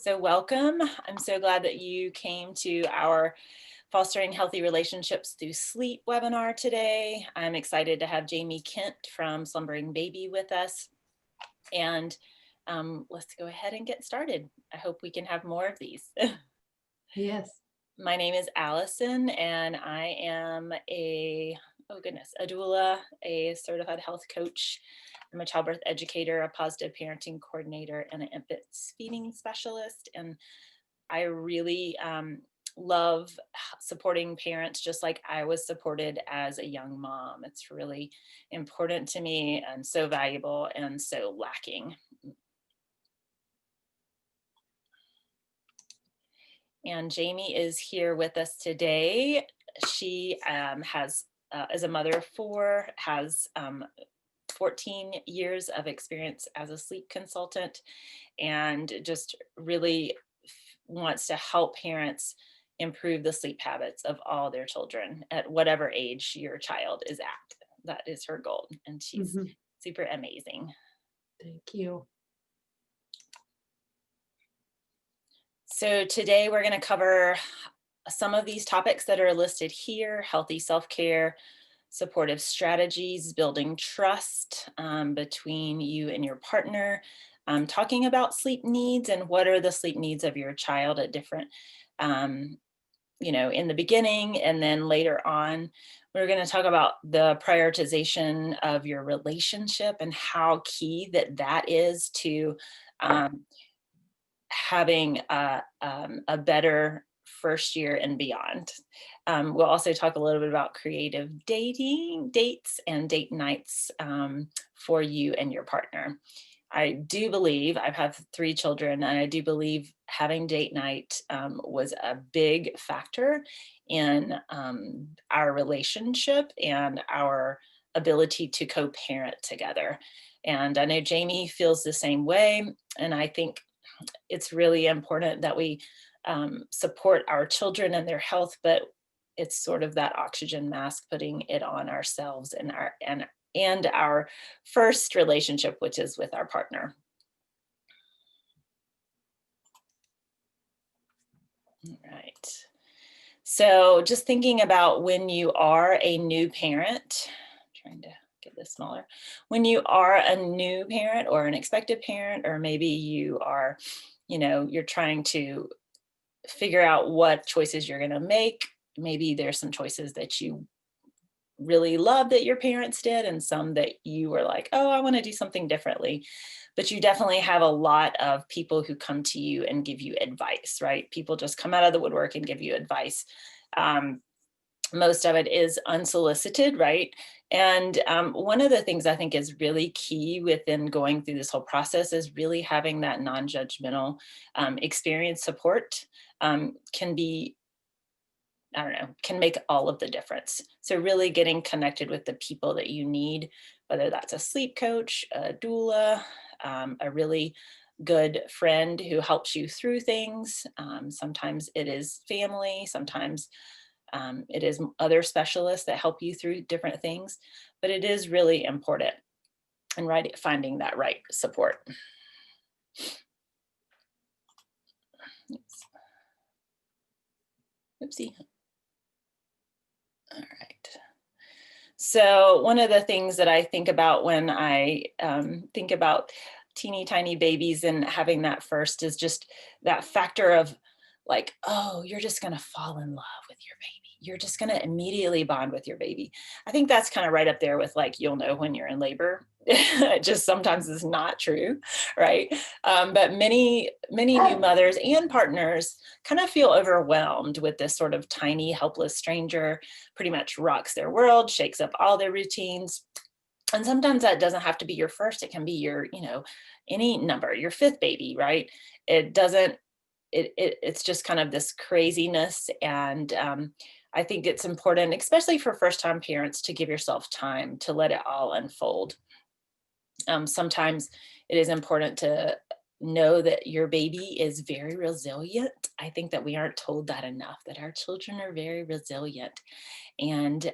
So welcome. I'm so glad that you came to our Fostering Healthy Relationships Through Sleep webinar today. I'm excited to have Jami Kent from Slumbering Baby with us. And let's go ahead and get started. I hope we can have more of these. Yes. My name is Allison, and I am a doula, a certified health coach. I'm a childbirth educator, a positive parenting coordinator, and an infant feeding specialist. And I really love supporting parents just like I was supported as a young mom. It's really important to me and so valuable and so lacking. And Jami is here with us today. She is a mother of four, has 14 years of experience as a sleep consultant, and just really wants to help parents improve the sleep habits of all their children at whatever age your child is at. That is her goal, and she's super amazing. Thank you. So today we're going to cover some of these topics that are listed here: healthy self-care, supportive strategies, building trust between you and your partner, talking about sleep needs and what are the sleep needs of your child at different, in the beginning, and then later on. We're going to talk about the prioritization of your relationship and how key that is to having a better first year and beyond. We'll also talk a little bit about creative dates and date nights for you and your partner. I do believe, I've had 3 children, and I do believe having date night was a big factor in our relationship and our ability to co-parent together. And I know Jami feels the same way. And I think it's really important that we support our children and their health, but it's sort of that oxygen mask, putting it on ourselves and our first relationship, which is with our partner. All right. So just thinking about when you are a new parent, trying to get this smaller. When you are a new parent or an expected parent, or maybe you are, you're trying to figure out what choices you're going to make. Maybe there's some choices that you really love that your parents did, and some that you were like, oh, I want to do something differently. But you definitely have a lot of people who come to you and give you advice, right? People just come out of the woodwork and give you advice. Most of it is unsolicited, right? And one of the things I think is really key within going through this whole process is really having that non-judgmental experience support can be, can make all of the difference. So really getting connected with the people that you need, whether that's a sleep coach, a doula, a really good friend who helps you through things. Sometimes it is family, sometimes it is other specialists that help you through different things, but it is really important and finding that right support. Oops. Oopsie. All right. So one of the things that I think about when I think about teeny tiny babies and having that first is just that factor of like, oh, you're just going to fall in love with your baby. You're just going to immediately bond with your baby. I think that's kind of right up there with like, you'll know when you're in labor. It just sometimes is not true, right? But many new mothers and partners kind of feel overwhelmed with this sort of tiny, helpless stranger, pretty much rocks their world, shakes up all their routines. And sometimes that doesn't have to be your first. It can be your, any number, your 5th baby, right? It doesn't, it's just kind of this craziness. And I think it's important, especially for first-time parents, to give yourself time to let it all unfold. Sometimes it is important to know that your baby is very resilient. I think that we aren't told that enough, that our children are very resilient, and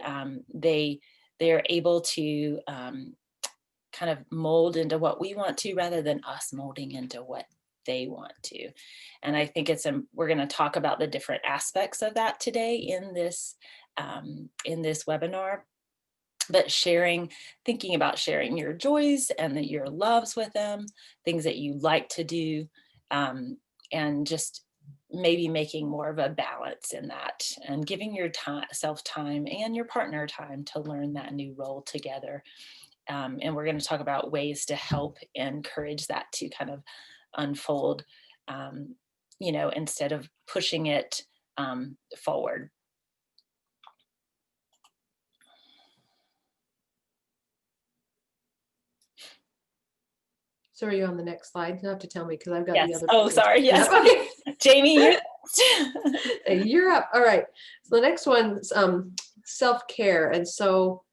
they're able to kind of mold into what we want to, rather than us molding into what they want to. And I think we're going to talk about the different aspects of that today in this webinar. But thinking about sharing your joys and your loves with them, things that you like to do, and just maybe making more of a balance in that, and giving yourself time and your partner time to learn that new role together. And we're going to talk about ways to help encourage that to kind of unfold, instead of pushing it forward. So are you on the next slide? You have to tell me because I've got Yes. the other. Oh, sorry. Yes. Okay. Jami, you're up. All right. So the next one's self-care. And so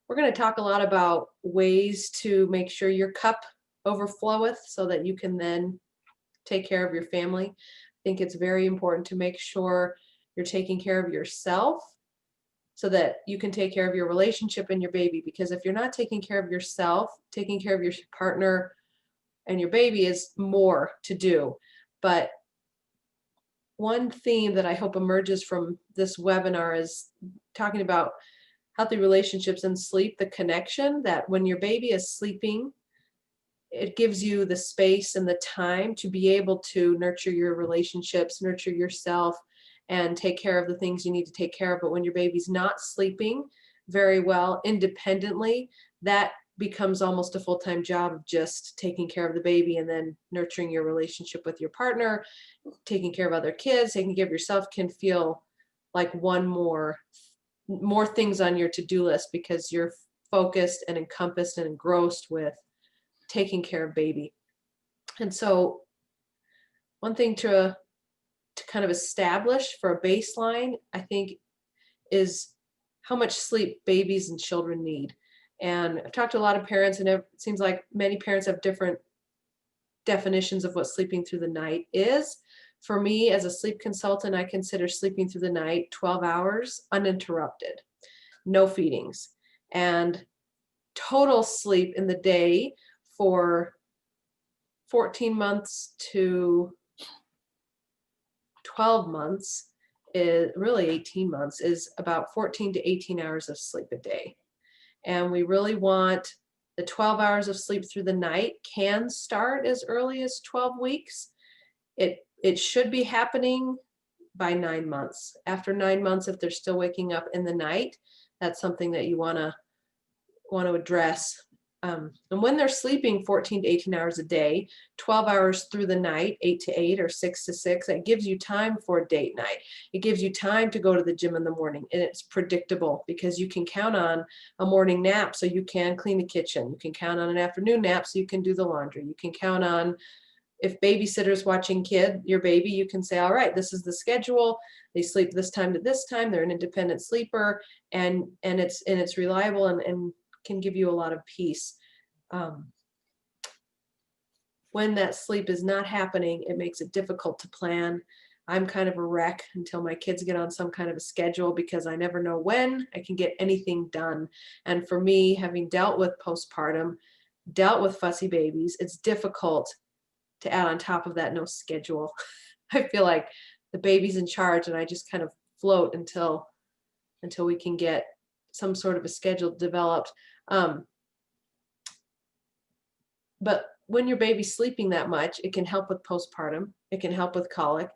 we're going to talk a lot about ways to make sure your cup overfloweth so that you can then take care of your family. I think it's very important to make sure you're taking care of yourself so that you can take care of your relationship and your baby. Because if you're not taking care of yourself, taking care of your partner and your baby is more to do. But one theme that I hope emerges from this webinar is talking about healthy relationships and sleep, the connection that when your baby is sleeping, it gives you the space and the time to be able to nurture your relationships, nurture yourself, and take care of the things you need to take care of. But when your baby's not sleeping very well independently, that becomes almost a full-time job of just taking care of the baby and then nurturing your relationship with your partner, taking care of other kids, taking care of yourself can feel like one more things on your to-do list because you're focused and encompassed and engrossed with taking care of baby. And so one thing to kind of establish for a baseline, I think, is how much sleep babies and children need. And I've talked to a lot of parents, and it seems like many parents have different definitions of what sleeping through the night is. For me, as a sleep consultant, I consider sleeping through the night 12 hours uninterrupted, no feedings, and total sleep in the day for 14 months to 12 months, is really 18 months, is about 14 to 18 hours of sleep a day. And we really want the 12 hours of sleep through the night can start as early as 12 weeks. It should be happening by 9 months. After 9 months, if they're still waking up in the night, that's something that you want to address. And when they're sleeping 14 to 18 hours a day, 12 hours through the night, 8 to 8 or 6 to 6, that gives you time for date night. It gives you time to go to the gym in the morning, and it's predictable because you can count on a morning nap so you can clean the kitchen. You can count on an afternoon nap so you can do the laundry. You can count on, if babysitter's watching your baby, you can say, all right, this is the schedule. They sleep this time to this time. They're an independent sleeper, and it's reliable and can give you a lot of peace. When that sleep is not happening, it makes it difficult to plan. I'm kind of a wreck until my kids get on some kind of a schedule because I never know when I can get anything done. And for me, having dealt with postpartum, dealt with fussy babies, it's difficult to add on top of that no schedule. I feel like the baby's in charge and I just kind of float until we can get some sort of a schedule developed. But when your baby's sleeping that much, it can help with postpartum. It can help with colic.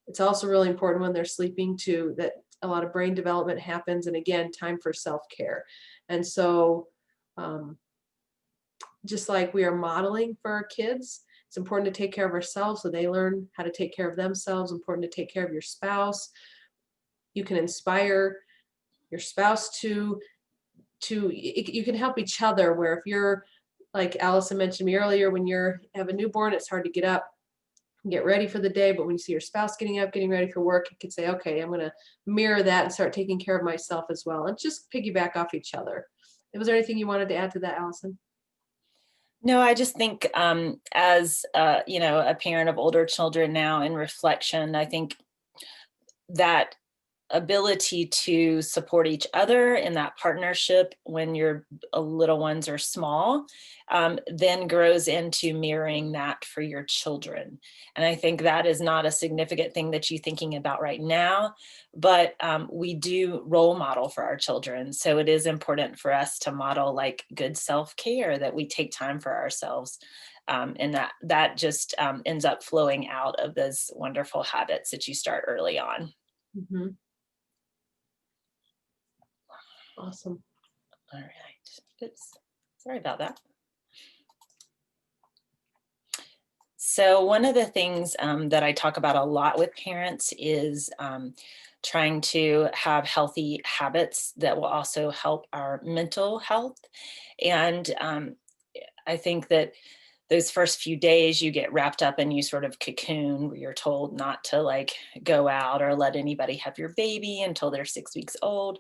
It's also really important when they're sleeping too, that a lot of brain development happens. And again, time for self-care. And so just like we are modeling for our kids, it's important to take care of ourselves so they learn how to take care of themselves. Important to take care of your spouse. You can inspire your spouse to you can help each other, where if you're, like Allison mentioned me earlier, when you have a newborn, it's hard to get up and get ready for the day. But when you see your spouse getting up, getting ready for work, you can say, okay, I'm going to mirror that and start taking care of myself as well, and just piggyback off each other. Was there anything you wanted to add to that, Allison? No, I just think as a parent of older children now, in reflection, I think that ability to support each other in that partnership when your little ones are small, then grows into mirroring that for your children. And I think that is not a significant thing that you're thinking about right now, but we do role model for our children. So it is important for us to model like good self-care, that we take time for ourselves. And that just ends up flowing out of those wonderful habits that you start early on. Mhm. Awesome. All right. Oops. Sorry about that. So one of the things that I talk about a lot with parents is trying to have healthy habits that will also help our mental health. And I think that those first few days you get wrapped up and you sort of cocoon, where you're told not to like go out or let anybody have your baby until they're 6 weeks old.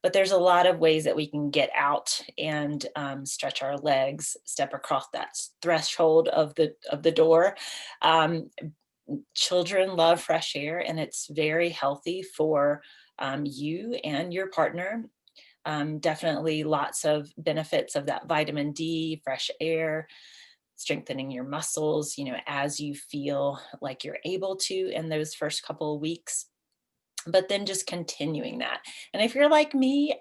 But there's a lot of ways that we can get out and stretch our legs, step across that threshold of the door. Um, Children love fresh air, and it's very healthy for you and your partner. Definitely lots of benefits of that vitamin D, fresh air, strengthening your muscles, as you feel like you're able to in those first couple of weeks, but then just continuing that. And if you're like me,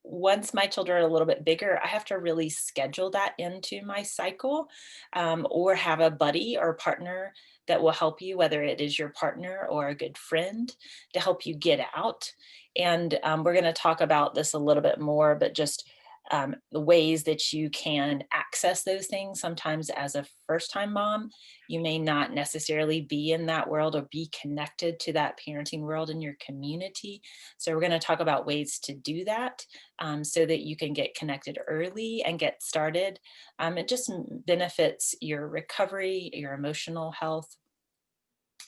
once my children are a little bit bigger, I have to really schedule that into my cycle, or have a buddy or partner that will help you, whether it is your partner or a good friend, to help you get out. And we're going to talk about this a little bit more, but just the ways that you can access those things. Sometimes as a first-time mom, you may not necessarily be in that world or be connected to that parenting world in your community. So we're going to talk about ways to do that, so that you can get connected early and get started. It just benefits your recovery, your emotional health.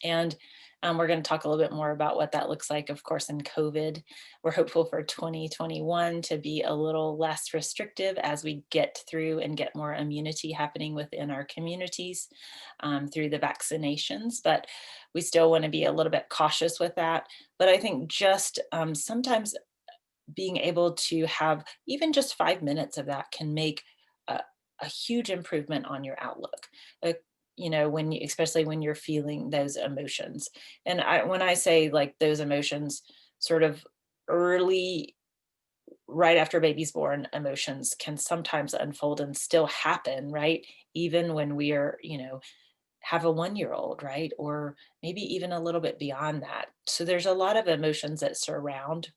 And we're going to talk a little bit more about what that looks like, of course, in COVID. We're hopeful for 2021 to be a little less restrictive as we get through and get more immunity happening within our communities through the vaccinations. But we still want to be a little bit cautious with that. But I think just sometimes being able to have even just 5 minutes of that can make a huge improvement on your outlook. Especially when you're feeling those emotions. And when I say like those emotions, sort of early, right after baby's born, emotions can sometimes unfold and still happen, right? Even when we are, have a 1-year-old, right? Or maybe even a little bit beyond that. So there's a lot of emotions that surround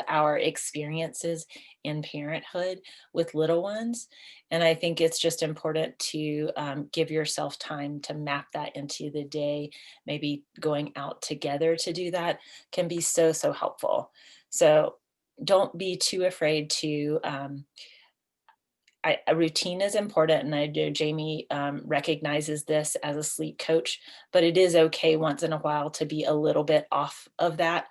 our experiences in parenthood with little ones. And I think it's just important to give yourself time to map that into the day. Maybe going out together to do that can be so, so helpful. So don't be too afraid to, a routine is important. And I know Jami recognizes this as a sleep coach, but it is okay once in a while to be a little bit off of that.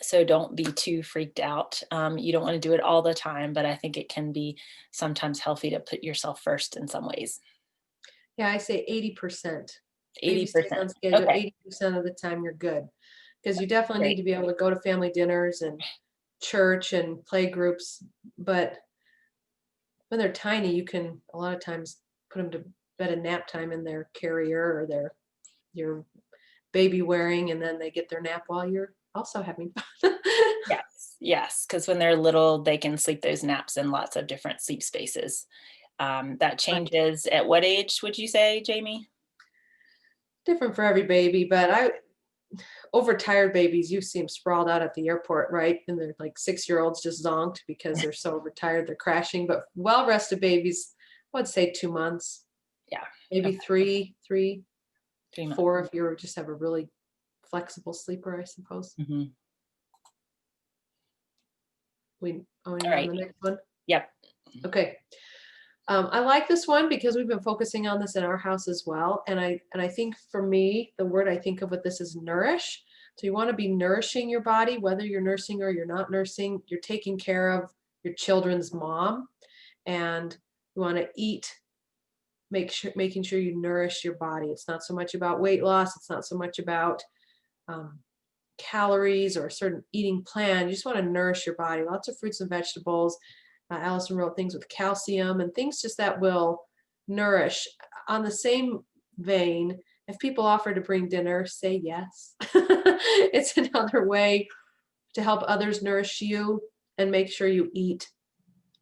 So don't be too freaked out. You don't want to do it all the time, but I think it can be sometimes healthy to put yourself first in some ways. Yeah, I say 80%. Baby stays 80%. on schedule, Okay, 80% of the time you're good. Because you definitely need great. to be able to go to family dinners and church and play groups. But when they're tiny, you can a lot of times put them to bed and nap time in their carrier or your baby wearing, and then they get their nap while you're also having fun. Yes, yes, because when they're little, they can sleep those naps in lots of different sleep spaces. That Right. changes at what age would you say, Jami? Different for every baby, but overtired babies, you see them sprawled out at the airport, right? And they're like 6-year-olds just zonked because they're so overtired, they're crashing. But well-rested babies, I would say 2 months, Yeah, maybe okay, three, 3 months. 4 if you just have a really flexible sleeper, I suppose. Mhm. Are we All on right. the next one? Yep. Okay. I like this one because we've been focusing on this in our house as well. And I think for me, the word I think of with this is nourish. So you want to be nourishing your body, whether you're nursing or you're not nursing, you're taking care of your children's mom, and you want to eat, making sure you nourish your body. It's not so much about weight loss. It's not so much about calories or a certain eating plan. You just want to nourish your body. Lots of fruits and vegetables. Allison wrote things with calcium and things just that will nourish. On the same vein, if people offer to bring dinner, say yes. It's another way to help others nourish you and make sure you eat.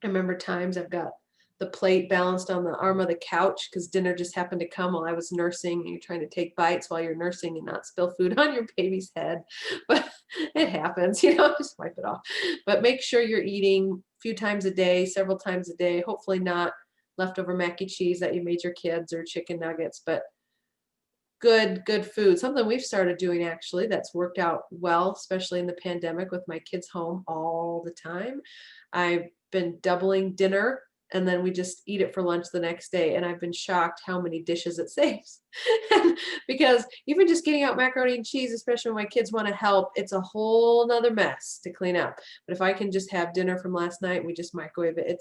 I remember times I've got the plate balanced on the arm of the couch because dinner just happened to come while I was nursing, and you're trying to take bites while you're nursing and not spill food on your baby's head. But it happens, just wipe it off. But make sure you're eating a few times a day, several times a day, hopefully not leftover mac and cheese that you made your kids or chicken nuggets, but good food. Something we've started doing actually that's worked out well, especially in the pandemic with my kids home all the time. I've been doubling dinner and then we just eat it for lunch the next day. And I've been shocked how many dishes it saves. Because even just getting out macaroni and cheese, especially when my kids want to help, it's a whole nother mess to clean up. But if I can just have dinner from last night, we just microwave it.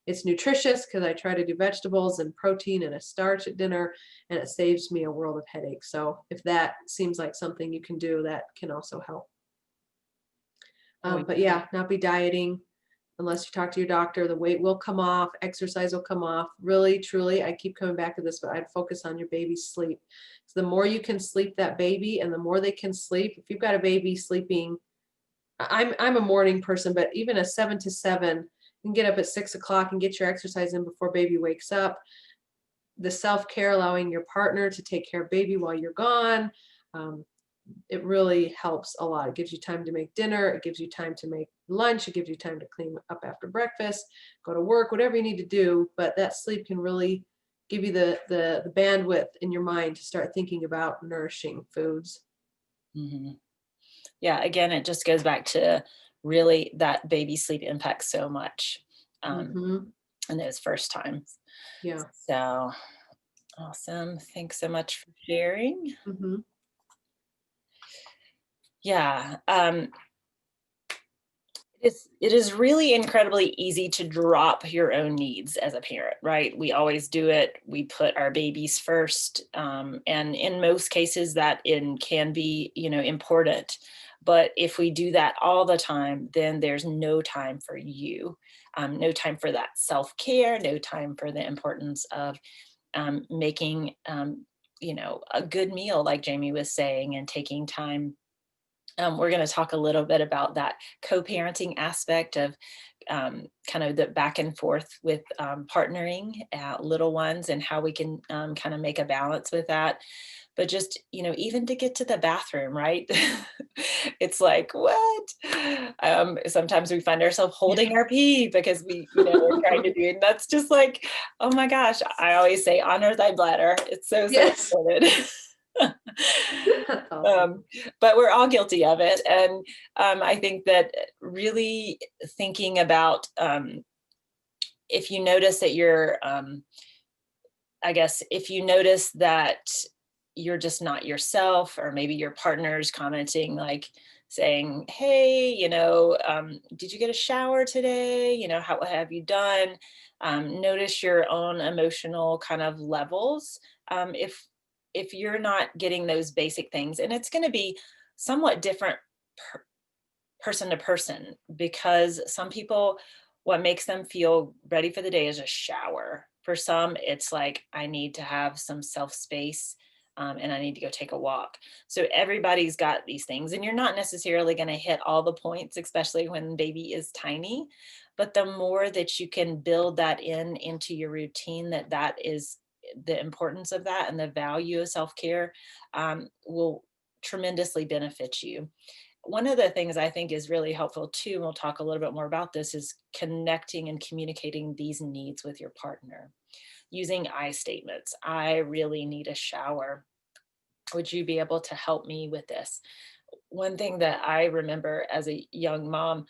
It's nutritious because I try to do vegetables and protein and a starch at dinner, and it saves me a world of headaches. So if that seems like something you can do, that can also help. But yeah, not be dieting unless you talk to your doctor. The weight will come off, exercise will come off. Really, truly, I keep coming back to this, but I'd focus on your baby's sleep. So the more you can sleep that baby and the more they can sleep, if you've got a baby sleeping, I'm a morning person, but even a 7 to 7, you can get up at 6 o'clock and get your exercise in before baby wakes up. The self-care, allowing your partner to take care of baby while you're gone. It really helps a lot. It gives you time to make dinner. It gives you time to make lunch. It gives you time to clean up after breakfast, go to work, whatever you need to do. But that sleep can really give you the bandwidth in your mind to start thinking about nourishing foods. Mm-hmm. Yeah, again, it just goes back to really that baby sleep impacts so much in those first times. Yeah. So awesome. Thanks so much for sharing. Yeah. It is really incredibly easy to drop your own needs as a parent, right? We always do it. We put our babies first. And in most cases that can be, important. But if we do that all the time, then there's no time for you, no time for that self-care, no time for the importance of making, a good meal, like Jami was saying, and taking time. We're going to talk a little bit about that co-parenting aspect of kind of the back and forth with partnering little ones and how we can kind of make a balance with that. But just, even to get to the bathroom, right? It's like, what? Sometimes we find ourselves holding our pee because we're trying to do it. And that's just like, oh my gosh, I always say, honor thy bladder. It's so important. Awesome. But we're all guilty of it. And I think that really thinking about if you notice that if you notice that you're just not yourself, or maybe your partner's commenting, like saying, hey, did you get a shower today? What have you done? Notice your own emotional kind of levels. If you're not getting those basic things, and it's going to be somewhat different person to person, because some people, what makes them feel ready for the day is a shower. For some, it's like, I need to have some self space. And I need to go take a walk. So everybody's got these things, and you're not necessarily going to hit all the points, especially when baby is tiny. But the more that you can build that into your routine, that is the importance of that, and the value of self-care will tremendously benefit you. One of the things I think is really helpful too, and we'll talk a little bit more about this, is connecting and communicating these needs with your partner. Using I statements. I really need a shower. Would you be able to help me with this? One thing that I remember as a young mom,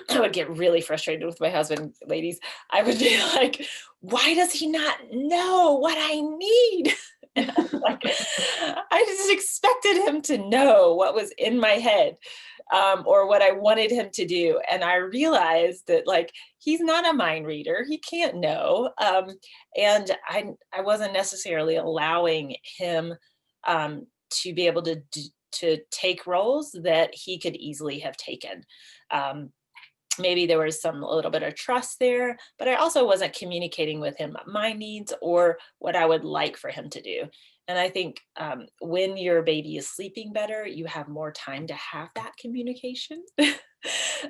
I would get really frustrated with my husband, ladies. I would be like, why does he not know what I need? And I just expected him to know what was in my head, or what I wanted him to do. And I realized that he's not a mind reader. He can't know. And I wasn't necessarily allowing him to be able to to take roles that he could easily have taken. Um, Maybe there was a little bit of trust there, but I also wasn't communicating with him my needs or what I would like for him to do. And I think when your baby is sleeping better, you have more time to have that communication.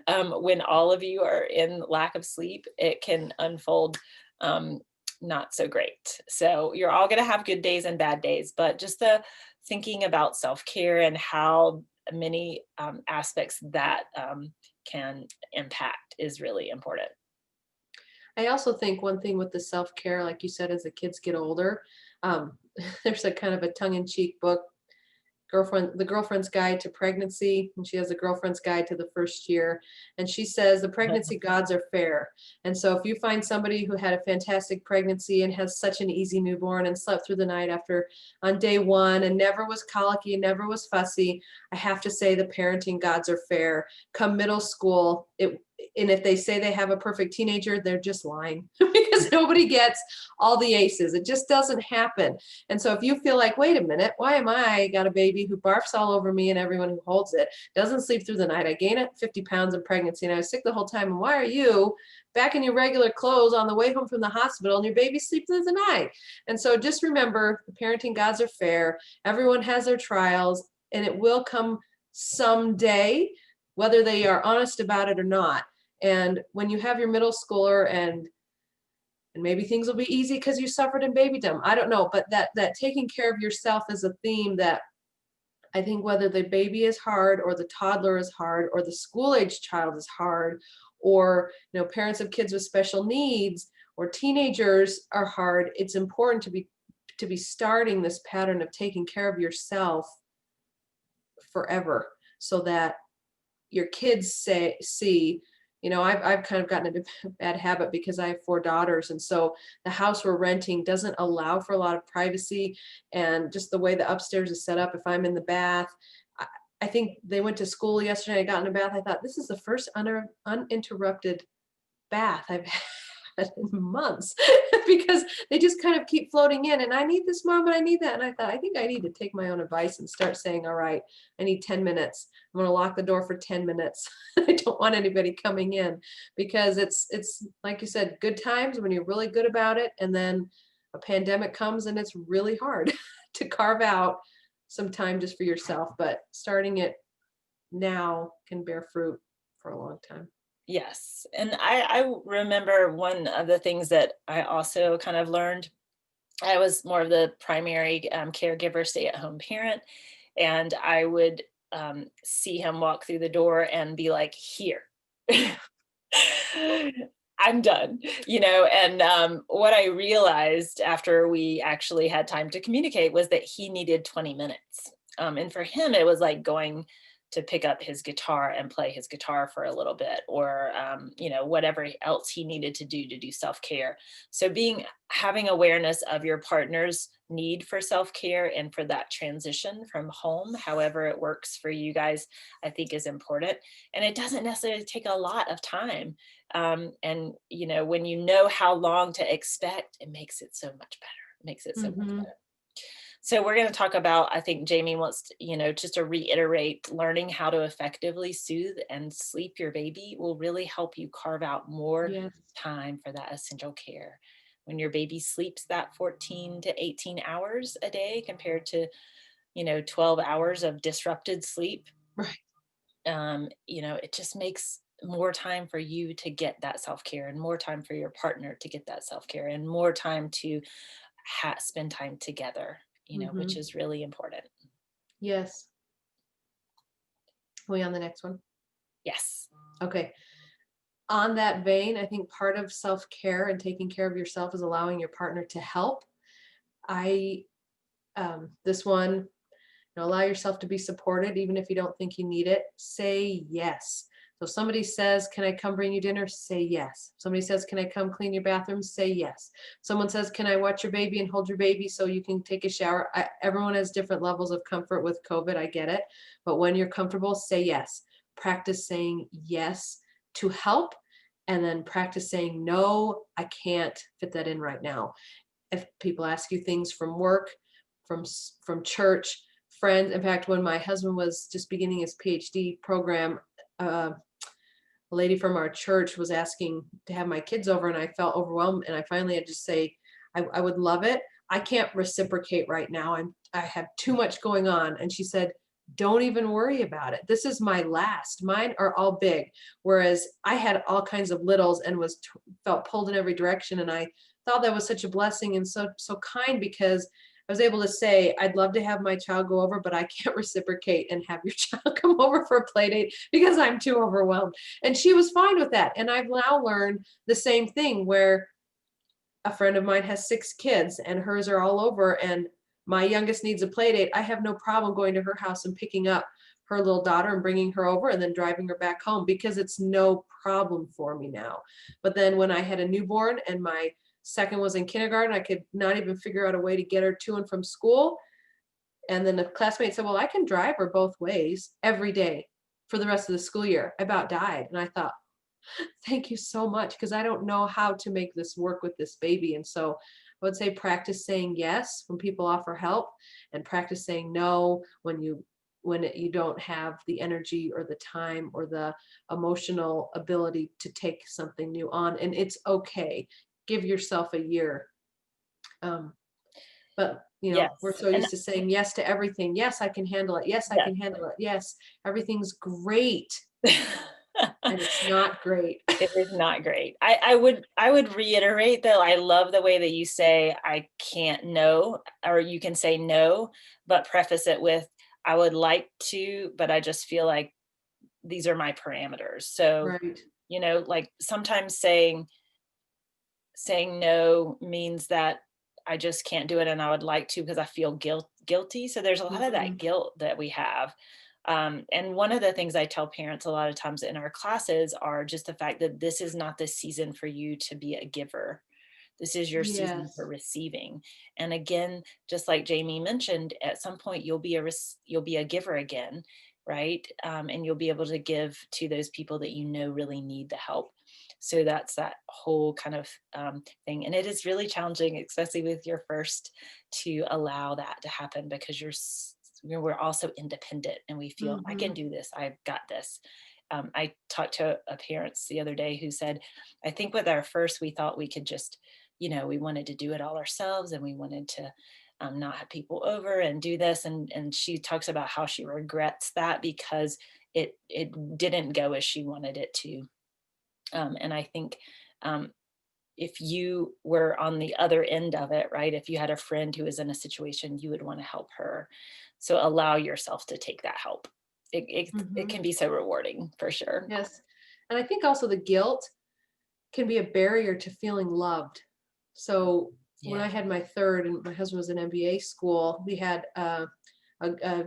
When all of you are in lack of sleep, it can unfold um, not so great. So you're all going to have good days and bad days, but just the thinking about self-care and how many aspects that can impact is really important. I also think one thing with the self-care, like you said, as the kids get older, um, there's a kind of a tongue-in-cheek book, the girlfriend's guide to pregnancy, and she has a girlfriend's guide to the first year, and she says the pregnancy gods are fair. And so if you find somebody who had a fantastic pregnancy and has such an easy newborn and slept through the night after on day one and never was colicky, never was fussy, I have to say the parenting gods are fair. Come middle school, and if they say they have a perfect teenager, they're just lying because nobody gets all the aces. It just doesn't happen. And so if you feel like, wait a minute, why am I got a baby who barfs all over me and everyone who holds it, doesn't sleep through the night, I gain 50 pounds in pregnancy and I was sick the whole time, and why are you back in your regular clothes on the way home from the hospital and your baby sleeps through the night? And so just remember, the parenting gods are fair. Everyone has their trials, and it will come someday, whether they are honest about it or not. And when you have your middle schooler and maybe things will be easy because you suffered in babydom, I don't know, but that taking care of yourself is a theme that I think whether the baby is hard or the toddler is hard or the school age child is hard, or parents of kids with special needs or teenagers are hard, it's important to be starting this pattern of taking care of yourself forever, so that your kids see, I've kind of gotten into a bad habit because I have 4 daughters. And so the house we're renting doesn't allow for a lot of privacy, and just the way the upstairs is set up, if I'm in the bath, I think they went to school yesterday, I got in the bath, I thought this is the first uninterrupted bath I've had in months because they just kind of keep floating in, and I need this, mom, and I need that. And I thought, I think I need to take my own advice and start saying, all right, I need 10 minutes. I'm going to lock the door for 10 minutes. I don't want anybody coming in, because it's like you said, good times when you're really good about it, and then a pandemic comes and it's really hard to carve out some time just for yourself. But starting it now can bear fruit for a long time. Yes. And I remember one of the things that I also kind of learned. I was more of the primary caregiver, stay at home parent, and I would see him walk through the door and be like, here. I'm done, and what I realized after we actually had time to communicate was that he needed 20 minutes. And for him, it was like going to pick up his guitar and play his guitar for a little bit, or, whatever else he needed to do self-care. So having awareness of your partner's need for self-care and for that transition from home, however it works for you guys, I think is important. And it doesn't necessarily take a lot of time. And when you know how long to expect, it makes it so much better. It makes it so much Mm-hmm. better. So we're going to talk about, I think Jami wants to, just to reiterate, learning how to effectively soothe and sleep your baby will really help you carve out more Yes. time for that essential care. When your baby sleeps that 14 to 18 hours a day compared to, 12 hours of disrupted sleep, Right. it just makes more time for you to get that self-care, and more time for your partner to get that self-care, and more time to spend time together, which Mm-hmm. is really important. Yes. Are we on the next one? Yes. Okay. On that vein, I think part of self-care and taking care of yourself is allowing your partner to help. This one, allow yourself to be supported, even if you don't think you need it. Say yes. So if somebody says, can I come bring you dinner? Say yes. Somebody says, can I come clean your bathroom? Say yes. Someone says, can I watch your baby and hold your baby so you can take a shower? Everyone has different levels of comfort with COVID. I get it. But when you're comfortable, say yes. Practice saying yes to help, and then practice saying, no, I can't fit that in right now. If people ask you things from work, from church, friends. In fact, when my husband was just beginning his PhD program, a lady from our church was asking to have my kids over, and I felt overwhelmed, and I finally had to say, I would love it. I can't reciprocate right now. I have too much going on. And she said, don't even worry about it. This is my last. Mine are all big. Whereas I had all kinds of littles and felt pulled in every direction. And I thought that was such a blessing and so kind, because I was able to say, I'd love to have my child go over, but I can't reciprocate and have your child come over for a play date because I'm too overwhelmed. And she was fine with that. And I've now learned the same thing, where a friend of mine has 6 kids and hers are all over, and my youngest needs a play date. I have no problem going to her house and picking up her little daughter and bringing her over and then driving her back home, because it's no problem for me now. But then when I had a newborn and my second was in kindergarten, I could not even figure out a way to get her to and from school. And then the classmate said, well, I can drive her both ways every day for the rest of the school year. I about died. And I thought, thank you so much, because I don't know how to make this work with this baby. And so I would say practice saying yes when people offer help, and practice saying no when you don't have the energy or the time or the emotional ability to take something new on. And it's okay. Give yourself a year. But Yes. we're so used to saying yes to everything. Yes, I can handle it. Yes, I can handle it. Yes, everything's great. And it's not great. It is not great. I would reiterate, though, I love the way that you say, I can't no, or you can say no, but preface it with, I would like to, but I just feel like these are my parameters. So, Right. like sometimes saying no means that I just can't do it and I would like to because I feel guilty. So there's a lot of that guilt that we have. And one of the things I tell parents a lot of times in our classes are just the fact that this is not the season for you to be a giver. This is your season for Yes. receiving. And again, just like Jami mentioned, at some point you'll be a giver again, right? And you'll be able to give to those people that really need the help. So that's that whole kind of thing. And it is really challenging, especially with your first, to allow that to happen, because we're also independent and we feel I can do this. I've got this. I talked to a parents the other day who said, I think with our first, we thought we could just, we wanted to do it all ourselves and we wanted to not have people over and do this. And she talks about how she regrets that because it didn't go as she wanted it to. And I think if you were on the other end of it, right, if you had a friend who was in a situation, you would want to help her. So allow yourself to take that help. It can be so rewarding, for sure. Yes. And I think also the guilt can be a barrier to feeling loved. So when I had my third and my husband was in MBA school, we had a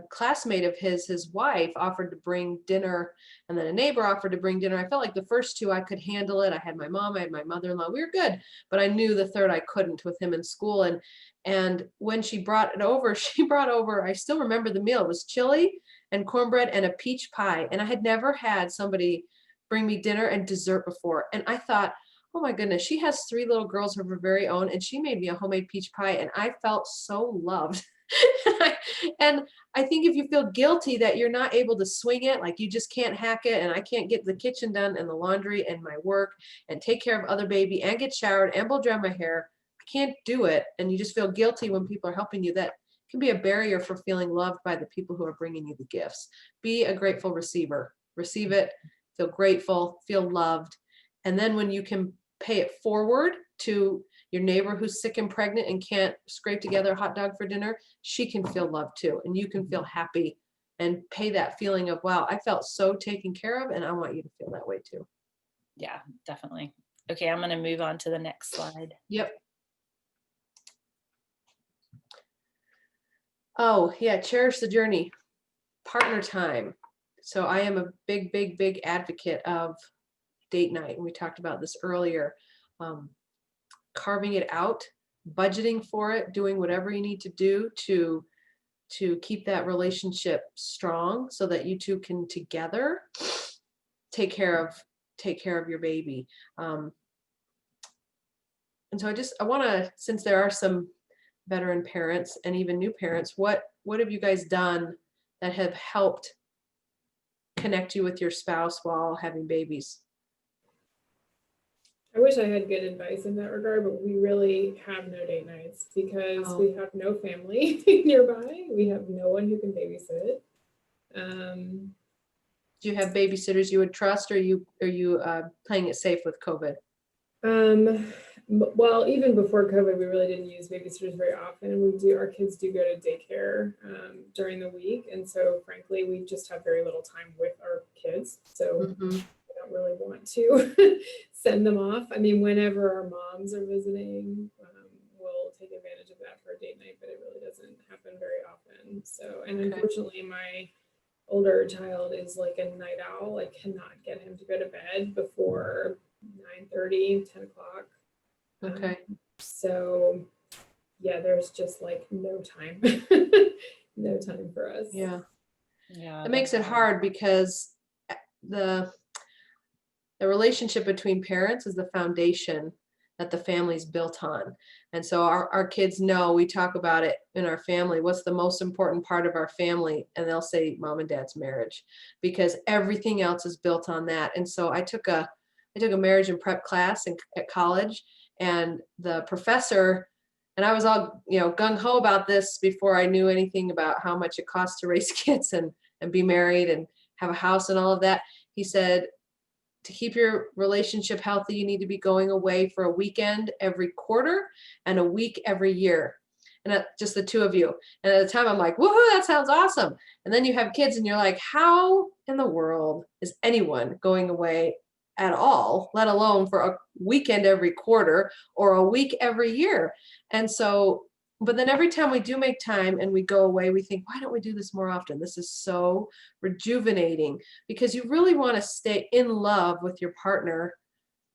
classmate of his wife offered to bring dinner, and then a neighbor offered to bring dinner. I felt like the first two I could handle it. I had my mom, I had my mother-in-law. We were good, but I knew the third I couldn't with him in school. And when she brought it over, she brought over, I still remember the meal. It was chili and cornbread and a peach pie. And I had never had somebody bring me dinner and dessert before. And I thought, oh my goodness, she has 3 little girls of her very own, and she made me a homemade peach pie, and I felt so loved. And I think if you feel guilty that you're not able to swing it, like you just can't hack it, and I can't get the kitchen done and the laundry and my work and take care of other baby and get showered and blow dry my hair, I can't do it, and you just feel guilty when people are helping you, that can be a barrier for feeling loved by the people who are bringing you the gifts. Be a grateful receiver. Receive it, feel grateful, feel loved. And then when you can pay it forward to your neighbor who's sick and pregnant and can't scrape together a hot dog for dinner, she can feel loved too. And you can feel happy and pay that feeling of, wow, I felt so taken care of, and I want you to feel that way too. Yeah, definitely. Okay, I'm going to move on to the next slide. Yep. Oh, yeah, cherish the journey. Partner time. So I am a big, big, big advocate of date night. And we talked about this earlier. Carving it out, budgeting for it, doing whatever you need to do to keep that relationship strong so that you two can together take care of your baby. And so I want to, since there are some veteran parents and even new parents, what have you guys done that have helped connect you with your spouse while having babies? I wish I had good advice in that regard, but we really have no date nights because we have no family nearby. We have no one who can babysit. Do you have babysitters you would trust, or are you playing it safe with COVID? Well, even before COVID, we really didn't use babysitters very often. Our kids do go to daycare during the week. And so frankly, we just have very little time with our kids. So we don't really want to send them off. I mean, whenever our moms are visiting, we'll take advantage of that for a date night, but it really doesn't happen very often. So, and unfortunately, my older child is like a night owl. I cannot get him to go to bed before 9:30, 10 o'clock. Okay. So yeah, there's just like no time, no time for us. Yeah. Yeah. It makes it hard because the relationship between parents is the foundation that the family's built on. And so our kids know, we talk about it in our family, what's the most important part of our family? And they'll say mom and dad's marriage, because everything else is built on that. And so I took a marriage and prep class at college, and the professor, and I was all, gung-ho about this before I knew anything about how much it costs to raise kids and be married and have a house and all of that. He said, to keep your relationship healthy, you need to be going away for a weekend every quarter and a week every year. And just the two of you. And at the time I'm like, woohoo, that sounds awesome. And then you have kids and you're like, how in the world is anyone going away at all, let alone for a weekend every quarter or a week every year? And so, but then every time we do make time and we go away, we think, why don't we do this more often? This is so rejuvenating, because you really want to stay in love with your partner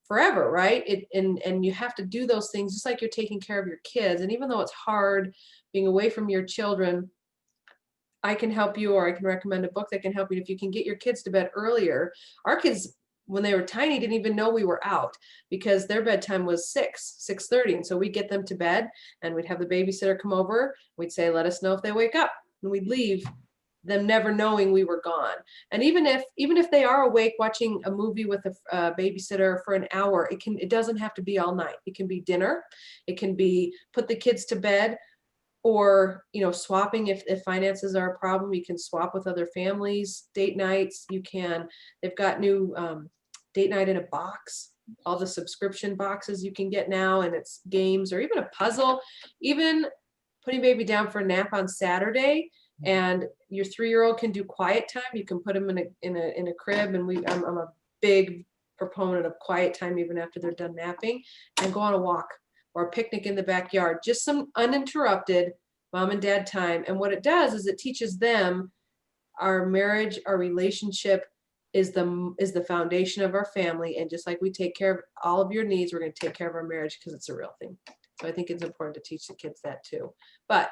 forever, right? And you have to do those things just like you're taking care of your kids. And even though it's hard being away from your children, I can help you, or I can recommend a book that can help you. If you can get your kids to bed earlier. Our kids, when they were tiny, didn't even know we were out, because their bedtime was 6:30. And so we'd get them to bed and we'd have the babysitter come over. We'd say, let us know if they wake up, and we'd leave, them never knowing we were gone. And even if they are awake watching a movie with a babysitter for an hour, it doesn't have to be all night. It can be dinner. It can be put the kids to bed, or swapping if finances are a problem. You can swap with other families, date nights. They've got new date night in a box, all the subscription boxes you can get now, and it's games or even a puzzle. Even putting baby down for a nap on Saturday, and your 3-year-old can do quiet time. You can put them in a crib, and I'm a big proponent of quiet time even after they're done napping, and go on a walk or a picnic in the backyard. Just some uninterrupted mom and dad time. And what it does is it teaches them our marriage, our relationship is the foundation of our family. And just like we take care of all of your needs, we're going to take care of our marriage, because it's a real thing. So I think it's important to teach the kids that too. But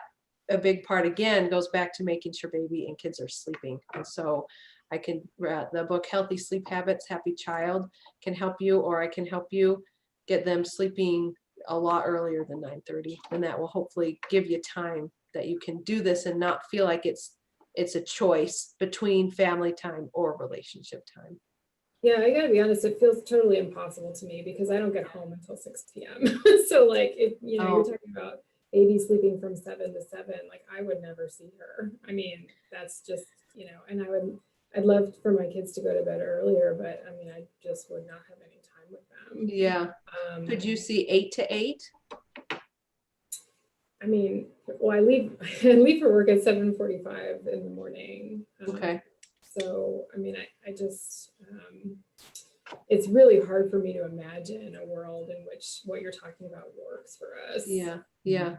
a big part, again, goes back to making sure baby and kids are sleeping. And so the book Healthy Sleep Habits, Happy Child can help you, or I can help you get them sleeping a lot earlier than 9:30. And that will hopefully give you time that you can do this and not feel like it's a choice between family time or relationship time. Yeah, I gotta be honest, it feels totally impossible to me because I don't get home until 6 p.m. So like, if you're talking about baby sleeping from 7 to 7, like I would never see her. I mean, that's just, and I'd love for my kids to go to bed earlier, but I mean, I just would not have any time with them. Yeah. Could you see 8 to 8? I mean, well, I leave for work at 7:45 in the morning. Okay. So, I mean, I just, it's really hard for me to imagine a world in which what you're talking about works for us. Yeah. Yeah.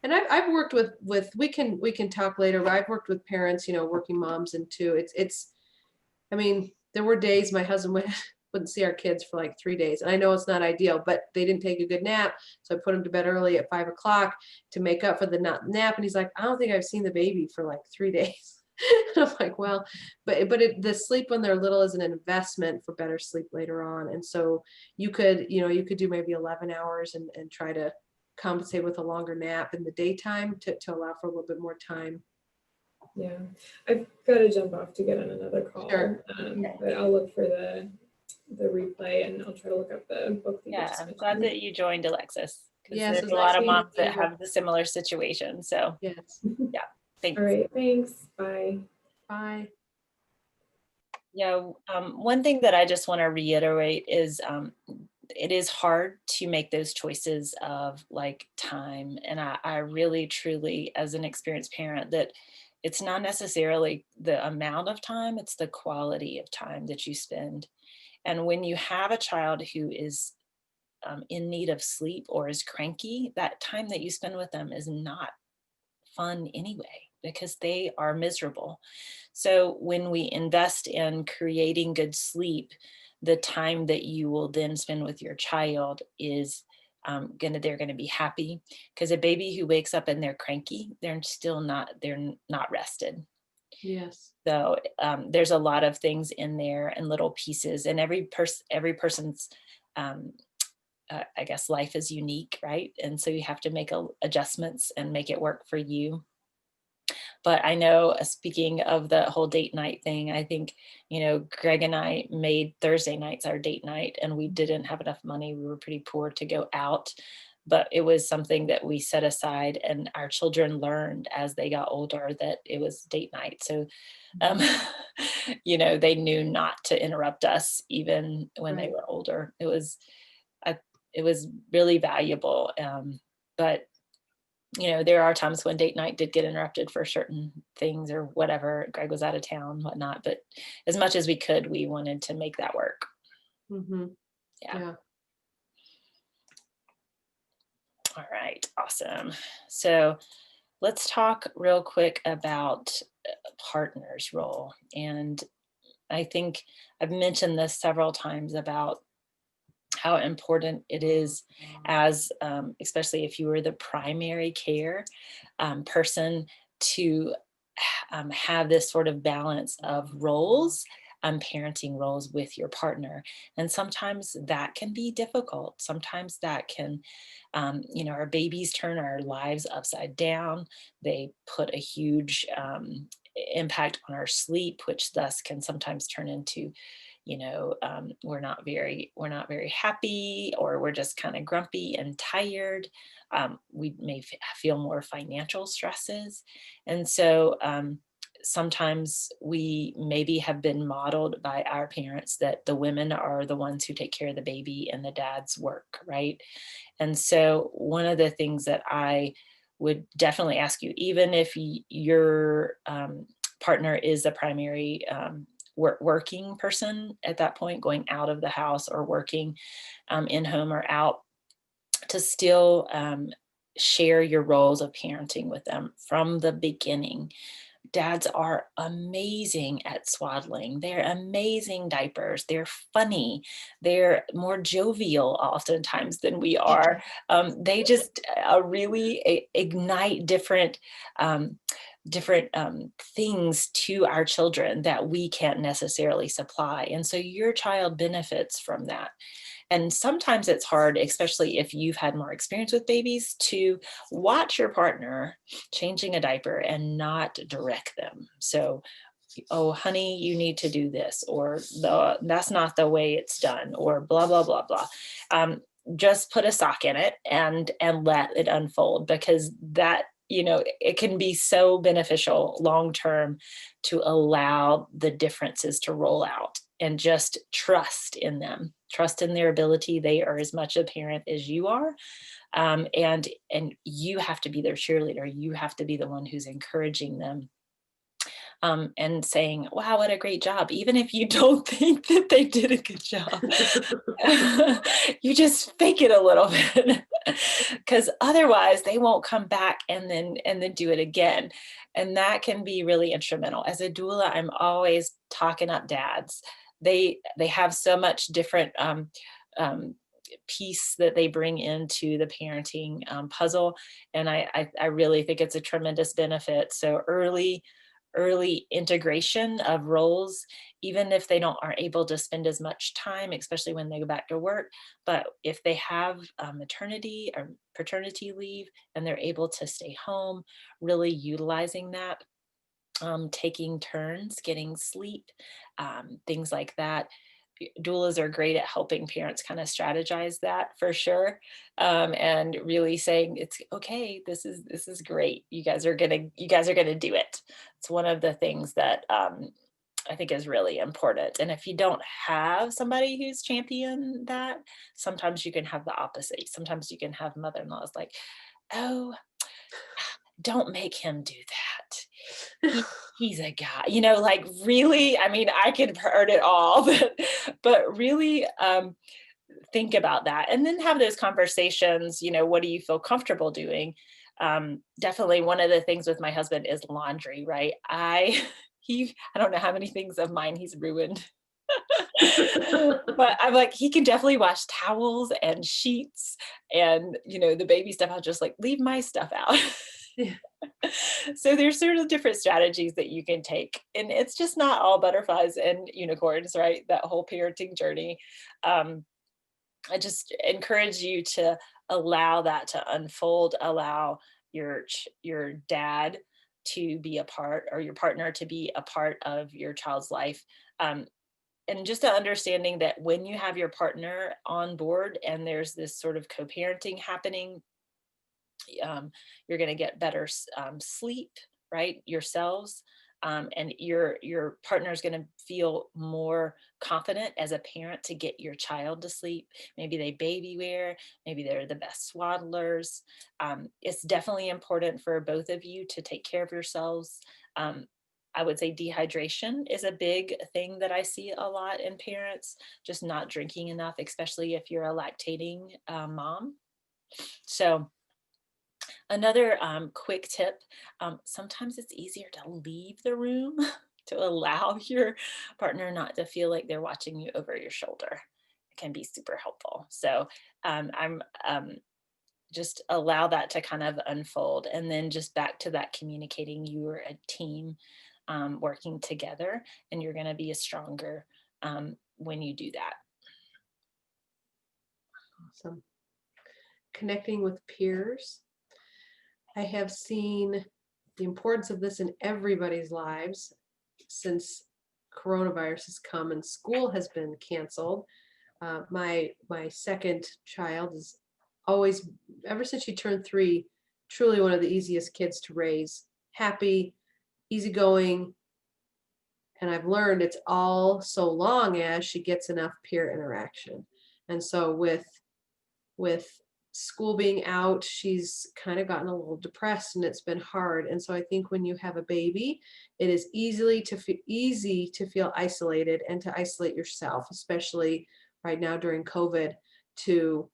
And I've worked with, we can talk later, but I've worked with parents, working moms, and too, I mean, there were days my husband wouldn't see our kids for like 3 days. And I know it's not ideal, but they didn't take a good nap. So I put them to bed early at 5 o'clock to make up for the nap. And he's like, I don't think I've seen the baby for like 3 days. And I'm like, well, but the sleep when they're little is an investment for better sleep later on. And so you could do maybe 11 hours and try to compensate with a longer nap in the daytime to allow for a little bit more time Yeah, I've got to jump off to get on another call. Sure. But I'll look for the replay, and I'll try to look up the book that you Yeah, just I'm glad mentioned. that you joined, Alexis, because Yes, there's it's a nice lot of meeting moms that you. have the similar situation. So Yes. yeah, thanks. All right, thanks. Bye. Bye. Yeah, one thing that I just want to reiterate is it is hard to make those choices of like time. And I really, truly, as an experienced parent, that it's not necessarily the amount of time, it's the quality of time that you spend. And when you have a child who is in need of sleep or is cranky, that time that you spend with them is not fun anyway because they are miserable. So when we invest in creating good sleep, the time that you will then spend with your child is they're gonna be happy, because a baby who wakes up and they're cranky, they're not rested. Yes. So there's a lot of things in there and little pieces, and every person's I guess life is unique, right? And so you have to make adjustments and make it work for you. But I know, speaking of the whole date night thing, I think, Greg and I made Thursday nights our date night, and we didn't have enough money. We were pretty poor to go out, but it was something that we set aside, and our children learned as they got older that it was date night. So, um, they knew not to interrupt us even when they Right. were older. It was really valuable. But there are times when date night did get interrupted for certain things or whatever. Greg was out of town, whatnot. But as much as we could, we wanted to make that work. Mm-hmm. Yeah. Yeah. All right. Awesome. So let's talk real quick about partner's role. And I think I've mentioned this several times about how important it is as, especially if you were the primary care person, to have this sort of balance of roles, parenting roles with your partner. And sometimes that can be difficult. Sometimes that can, our babies turn our lives upside down. They put a huge impact on our sleep, which thus can sometimes turn into, we're not very happy, or we're just kind of grumpy and tired. We may feel more financial stresses. And so sometimes we maybe have been modeled by our parents that the women are the ones who take care of the baby and the dads work, right? And so one of the things that I would definitely ask you, even if your partner is the primary working person at that point, going out of the house or working in home or out, to still share your roles of parenting with them from the beginning. Dads are amazing at swaddling. They're amazing diapers. They're funny. They're more jovial oftentimes than we are. They just really ignite different things to our children that we can't necessarily supply. And so your child benefits from that. And sometimes it's hard, especially if you've had more experience with babies, to watch your partner changing a diaper and not direct them. So, oh, honey, you need to do this, or that's not the way it's done, or blah, blah, blah, blah. Just put a sock in it and let it unfold, because that, it can be so beneficial long term to allow the differences to roll out and just trust in them, trust in their ability. They are as much a parent as you are. And you have to be their cheerleader. You have to be the one who's encouraging them, and saying, wow, what a great job. Even if you don't think that they did a good job, you just fake it a little bit, because otherwise they won't come back and then do it again. And that can be really instrumental. As a doula, I'm always talking up dads. They have so much different piece that they bring into the parenting puzzle. And I really think it's a tremendous benefit. So early integration of roles, even if they aren't able to spend as much time, especially when they go back to work. But if they have maternity or paternity leave and they're able to stay home, really utilizing that taking turns, getting sleep, things like that. Doulas are great at helping parents kind of strategize that for sure, and really saying it's okay. This is great. You guys are gonna do it. It's one of the things that I think is really important. And if you don't have somebody who's champion that, sometimes you can have the opposite. Sometimes you can have mother-in-laws like, oh, don't make him do that. He's a guy, like really, I mean, I could have heard it all, but really think about that and then have those conversations, what do you feel comfortable doing? Definitely one of the things with my husband is laundry, right? I don't know how many things of mine he's ruined. But I'm like, he can definitely wash towels and sheets and, the baby stuff. I'll just like leave my stuff out. Yeah. So there's sort of different strategies that you can take. And it's just not all butterflies and unicorns, right? That whole parenting journey. I just encourage you to allow that to unfold, allow your dad to be a part, or your partner to be a part of your child's life. And just an understanding that when you have your partner on board and there's this sort of co-parenting happening, you're going to get better sleep, right, yourselves, and your partner is going to feel more confident as a parent to get your child to sleep. Maybe they baby wear, maybe they're the best swaddlers. It's definitely important for both of you to take care of yourselves. I would say dehydration is a big thing that I see a lot in parents, just not drinking enough, especially if you're a lactating mom. So another quick tip, sometimes it's easier to leave the room to allow your partner not to feel like they're watching you over your shoulder. It can be super helpful. So I'm just allow that to kind of unfold. And then just back to that communicating, you are a team working together, and you're going to be a stronger when you do that. Awesome. Connecting with peers. I have seen the importance of this in everybody's lives since coronavirus has come and school has been canceled. My second child is always, ever since she turned 3, truly one of the easiest kids to raise. Happy, easygoing, and I've learned it's all so long as she gets enough peer interaction. And so with school being out, she's kind of gotten a little depressed and it's been hard. And so I think when you have a baby, it is easy to feel isolated and to isolate yourself, especially right now during COVID, to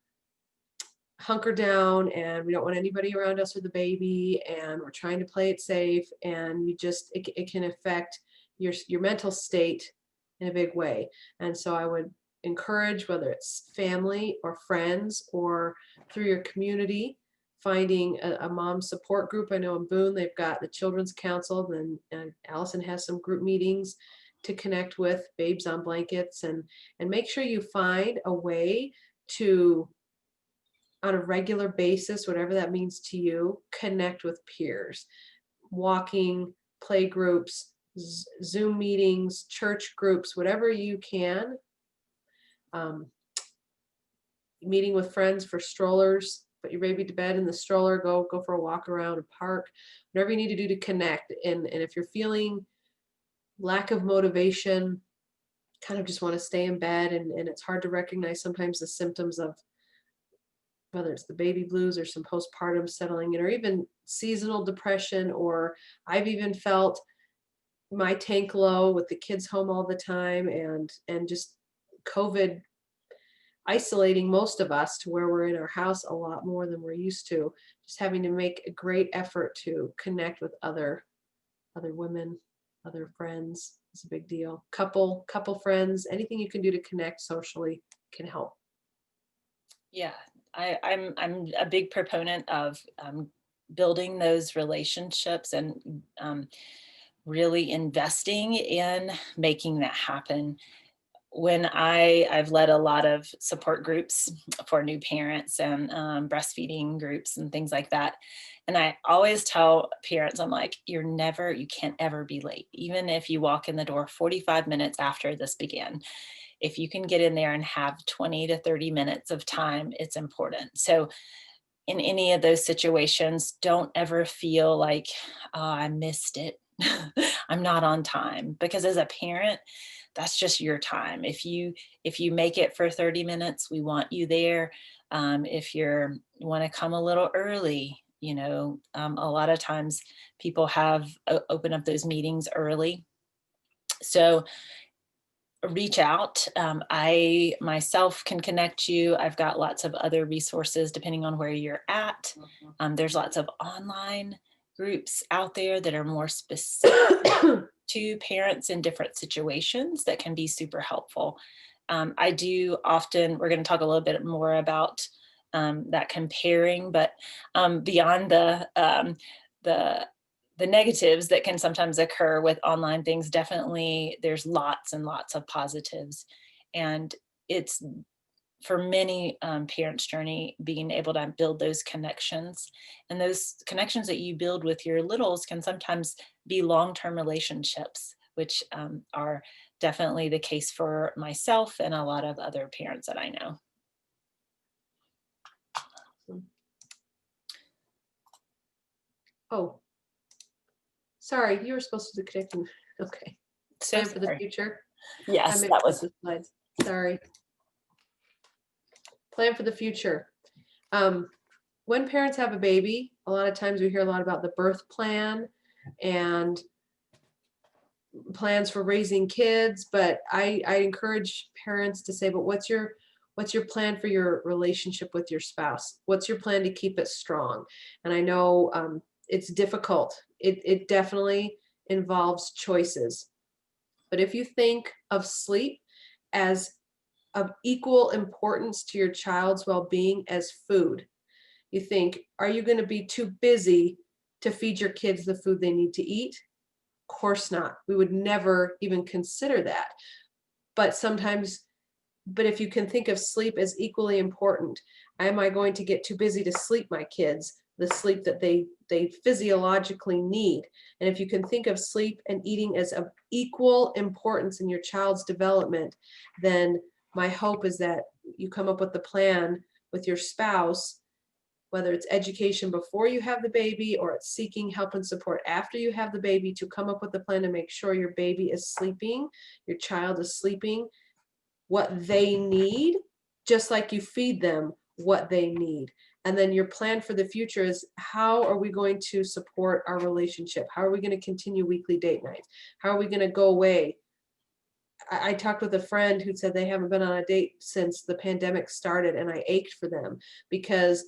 hunker down and we don't want anybody around us with the baby and we're trying to play it safe, and it can affect your mental state in a big way. And so I would encourage, whether it's family or friends or through your community, finding a mom support group. I know in Boone they've got the Children's Council, and Allison has some group meetings to connect with, Babes on Blankets, and make sure you find a way to, on a regular basis, whatever that means to you, connect with peers. Walking, play groups, Zoom meetings, church groups, whatever you can. Meeting with friends for strollers, put your baby to bed in the stroller, go for a walk around a park, whatever you need to do to connect. And if you're feeling lack of motivation, kind of just want to stay in bed, and it's hard to recognize sometimes the symptoms of whether it's the baby blues or some postpartum settling in, or even seasonal depression, or I've even felt my tank low with the kids home all the time, and just COVID isolating most of us to where we're in our house a lot more than we're used to, just having to make a great effort to connect with other women, other friends is a big deal. Couple friends, anything you can do to connect socially can help. Yeah, I'm a big proponent of building those relationships and really investing in making that happen. when I've led a lot of support groups for new parents and breastfeeding groups and things like that. And I always tell parents, I'm like, you can't ever be late. Even if you walk in the door 45 minutes after this began, if you can get in there and have 20 to 30 minutes of time, it's important. So in any of those situations, don't ever feel like, oh, I missed it. I'm not on time, because as a parent, that's just your time. If you make it for 30 minutes, we want you there. If you want to come a little early, a lot of times people have open up those meetings early. So reach out. I myself can connect you. I've got lots of other resources depending on where you're at. There's lots of online groups out there that are more specific to parents in different situations that can be super helpful. I do often, we're going to talk a little bit more about that comparing, but beyond the negatives that can sometimes occur with online things, definitely there's lots and lots of positives. And it's, for many parents' journey, being able to build those connections. And those connections that you build with your littles can sometimes be long-term relationships, which are definitely the case for myself and a lot of other parents that I know. Oh, sorry, you were supposed to connect. Okay. So Plan for the future. Yes, I that was the slides. Sorry. Plan for the future. When parents have a baby, a lot of times we hear a lot about the birth plan and plans for raising kids, but I encourage parents to say, but what's your plan for your relationship with your spouse? What's your plan to keep it strong? And I know it's difficult. It definitely involves choices. But if you think of sleep as of equal importance to your child's well-being as food, you think, are you going to be too busy to feed your kids the food they need to eat? Of course not. We would never even consider that. But sometimes, if you can think of sleep as equally important, am I going to get too busy to sleep my kids the sleep that they physiologically need? And if you can think of sleep and eating as of equal importance in your child's development, then my hope is that you come up with the plan with your spouse, whether it's education before you have the baby or it's seeking help and support after you have the baby, to come up with a plan to make sure your baby is sleeping, your child is sleeping what they need, just like you feed them what they need. And then your plan for the future is, how are we going to support our relationship? How are we going to continue weekly date nights? How are we going to go away? I talked with a friend who said they haven't been on a date since the pandemic started, and I ached for them, because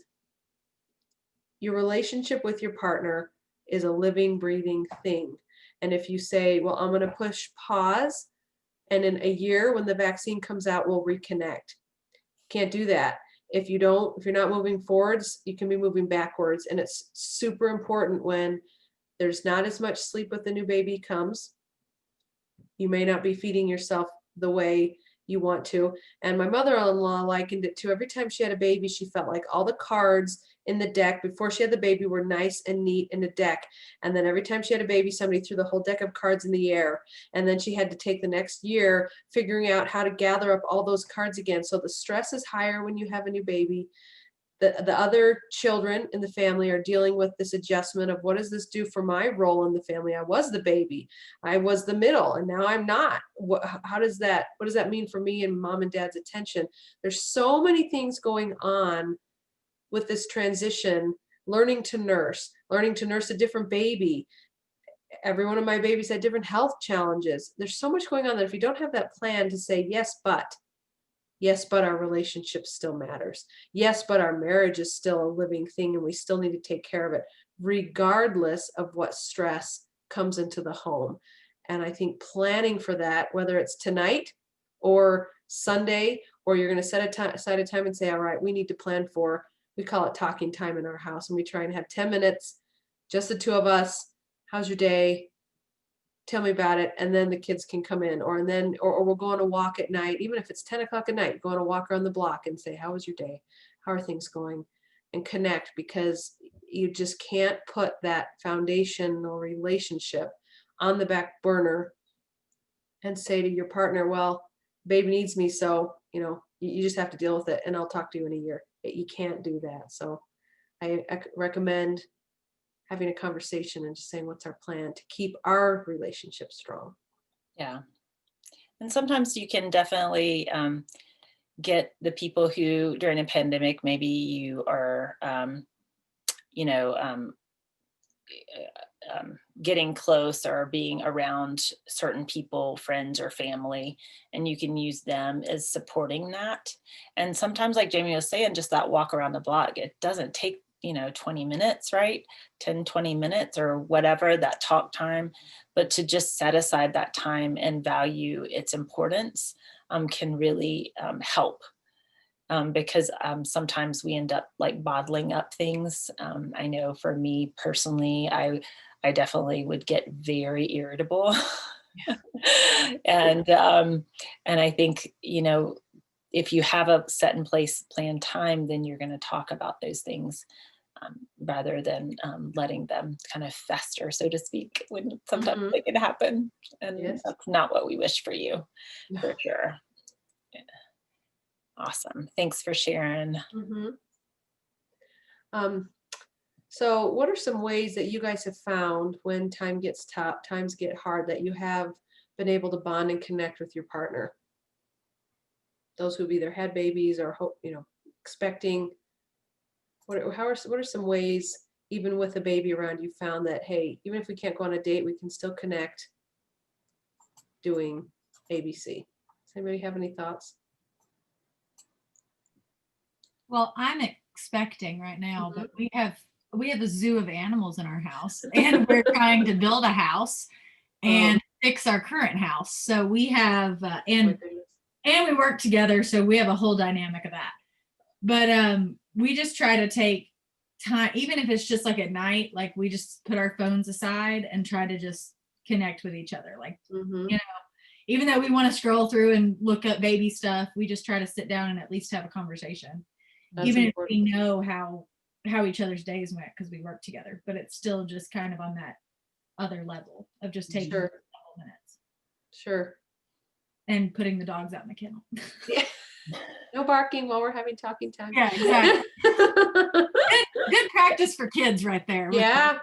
your relationship with your partner is a living, breathing thing. And if you say, well, I'm going to push pause, and in a year when the vaccine comes out, we'll reconnect. Can't do that. If you're not moving forwards, you can be moving backwards. And it's super important when there's not as much sleep with the new baby comes. You may not be feeding yourself the way you want to. And my mother-in-law likened it to, every time she had a baby, she felt like all the cards in the deck before she had the baby were nice and neat in a deck. And then every time she had a baby, somebody threw the whole deck of cards in the air. And then she had to take the next year figuring out how to gather up all those cards again. So the stress is higher when you have a new baby. The other children in the family are dealing with this adjustment of, what does this do for my role in the family? I was the baby, I was the middle, and now I'm not. What does that mean for me and mom and dad's attention? There's so many things going on with this transition. Learning to nurse a different baby. Every one of my babies had different health challenges. There's so much going on that if you don't have that plan to say, yes, but our relationship still matters. Yes, but our marriage is still a living thing and we still need to take care of it, regardless of what stress comes into the home. And I think planning for that, whether it's tonight or Sunday, or you're going to set aside a time and say, all right, we need to plan for, we call it talking time in our house. And we try and have 10 minutes, just the two of us. How's your day? tell me about it, and then the kids can come in, or we'll go on a walk at night, even if it's 10 o'clock at night, go on a walk around the block and say, how was your day? How are things going? And connect, because you just can't put that foundational relationship on the back burner and say to your partner, well, baby needs me, so you just have to deal with it, and I'll talk to you in a year. You can't do that. So I recommend having a conversation and just saying, what's our plan to keep our relationship strong? Yeah. And sometimes you can definitely get the people who during a pandemic, maybe you are, getting close or being around certain people, friends or family, and you can use them as supporting that. And sometimes, like Jami was saying, just that walk around the block, it doesn't take 20 minutes, right? 10, 20 minutes or whatever, that talk time, but to just set aside that time and value its importance can really help. Because sometimes we end up like bottling up things. I know for me personally, I definitely would get very irritable. and I think, if you have a set in place planned time, then you're going to talk about those things rather than letting them kind of fester, so to speak, when sometimes they can happen. And that's not what we wish for you, for sure. Yeah. Awesome. Thanks for sharing. So what are some ways that you guys have found when time gets tough, times get hard, that you have been able to bond and connect with your partner? Those who've either had babies or expecting. What are some ways, even with a baby around, you found that, hey, even if we can't go on a date, we can still connect doing ABC? Does anybody have any thoughts? Well, I'm expecting right now, but we have a zoo of animals in our house, and we're trying to build a house and fix our current house. So we have and we work together, so we have a whole dynamic of that. But we just try to take time, even if it's just like at night, like we just put our phones aside and try to just connect with each other. Like, even though we want to scroll through and look up baby stuff, we just try to sit down and at least have a conversation. That's even important. If we know how each other's days went, because we work together, but it's still just kind of on that other level of just taking a couple minutes. Sure. And putting the dogs out in the kennel. Yeah. No barking while we're having talking time. Yeah, exactly. good practice for kids right there. Yeah.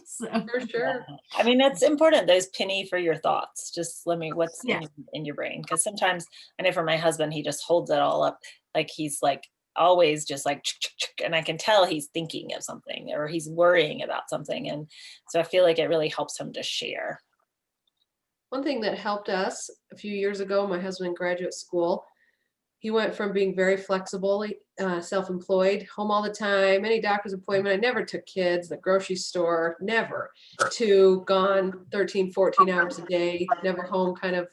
So. For sure. I mean, that's important. Those penny for your thoughts. Just let me, what's in your brain? Because sometimes, I know for my husband, he just holds it all up. Like he's like always just like, and I can tell he's thinking of something or he's worrying about something. And so I feel like it really helps him to share. One thing that helped us a few years ago, my husband in graduate school, he went from being very flexible, self-employed, home all the time, any doctor's appointment. I never took kids, the grocery store, never, to gone 13, 14 hours a day, never home, kind of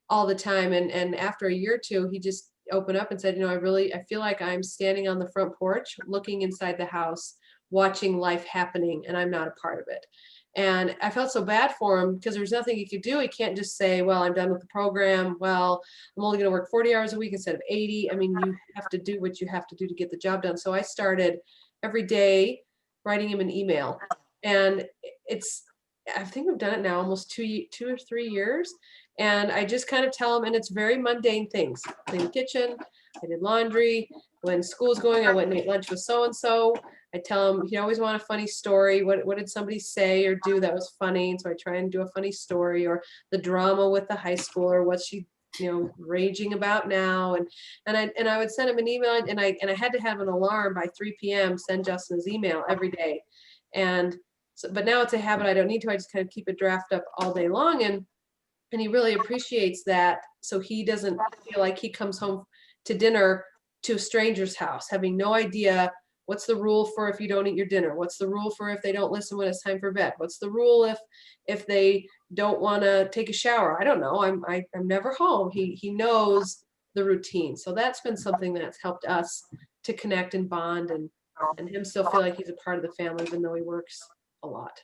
all the time. And after a year or two, he just opened up and said, I feel like I'm standing on the front porch, looking inside the house, watching life happening, and I'm not a part of it. And I felt so bad for him because there's nothing he could do. He can't just say, well, I'm done with the program. Well, I'm only going to work 40 hours a week instead of 80. I mean, you have to do what you have to do to get the job done. So I started every day writing him an email. And I think we've done it now almost 2 or 3 years. And I just kind of tell him, and it's very mundane things. I cleaned the kitchen, I did laundry. When school's going, I went and ate lunch with so-and-so. I tell him, he always want a funny story. What did somebody say or do that was funny? And so I try and do a funny story, or the drama with the high schooler, what's she, raging about now. And I would send him an email, and I had to have an alarm by 3 p.m. send Justin his email every day. And so, but now it's a habit. I don't need to. I just kind of keep a draft up all day long. And he really appreciates that. So he doesn't feel like he comes home to dinner to a stranger's house, having no idea what's the rule for if you don't eat your dinner. What's the rule for if they don't listen when it's time for bed? What's the rule if they don't want to take a shower? I don't know. I'm never home. He knows the routine. So that's been something that's helped us to connect and bond, and him still feel like he's a part of the family, even though he works a lot.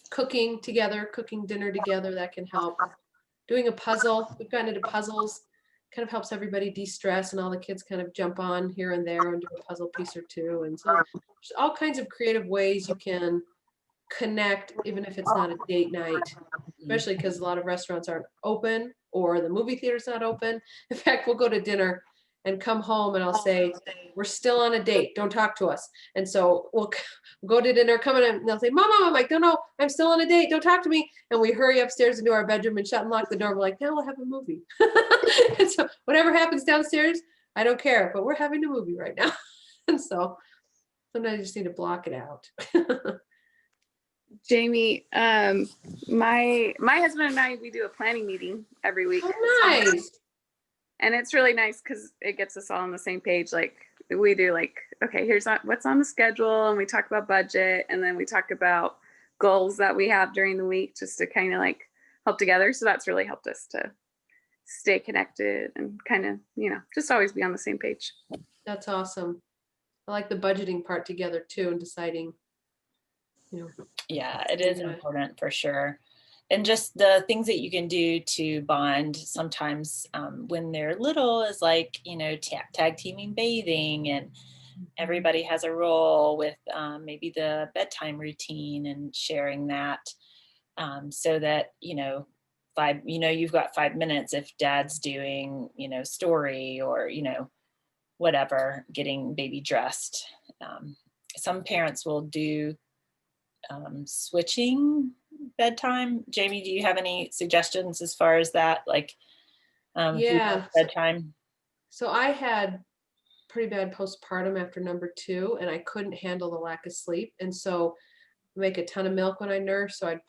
cooking together, cooking dinner together, that can help. Doing a puzzle, we've gotten into puzzles, kind of helps everybody de-stress, and all the kids kind of jump on here and there and do a puzzle piece or two. And so there's all kinds of creative ways you can connect, even if it's not a date night, especially because a lot of restaurants aren't open or the movie theater's not open. In fact, we'll go to dinner and come home and I'll say, we're still on a date, don't talk to us. And so we'll go to dinner, come in, and they'll say, Mom, I'm like, no, I'm still on a date, don't talk to me. And we hurry upstairs into our bedroom and shut and lock the door. We're like, now we'll have a movie. And so whatever happens downstairs, I don't care, but we're having a movie right now. And so sometimes you just need to block it out. Jamie, my husband and I, we do a planning meeting every week. Oh, nice. And it's really nice because it gets us all on the same page. Like we do like, okay, here's what's on the schedule, and we talk about budget, and then we talk about goals that we have during the week just to kind of like help together. So that's really helped us to stay connected and kind of, just always be on the same page. That's awesome. I like the budgeting part together too, and deciding, Yeah, it is important for sure. And just the things that you can do to bond sometimes when they're little is like, tag teaming bathing, and everybody has a role with maybe the bedtime routine and sharing that so that, you've got 5 minutes if dad's doing, story or, whatever, getting baby dressed. Some parents will do switching bedtime. Jamie, do you have any suggestions as far as that? Like, yeah, bedtime? So I had pretty bad postpartum after number 2, and I couldn't handle the lack of sleep. And so I make a ton of milk when I nurse. So I'd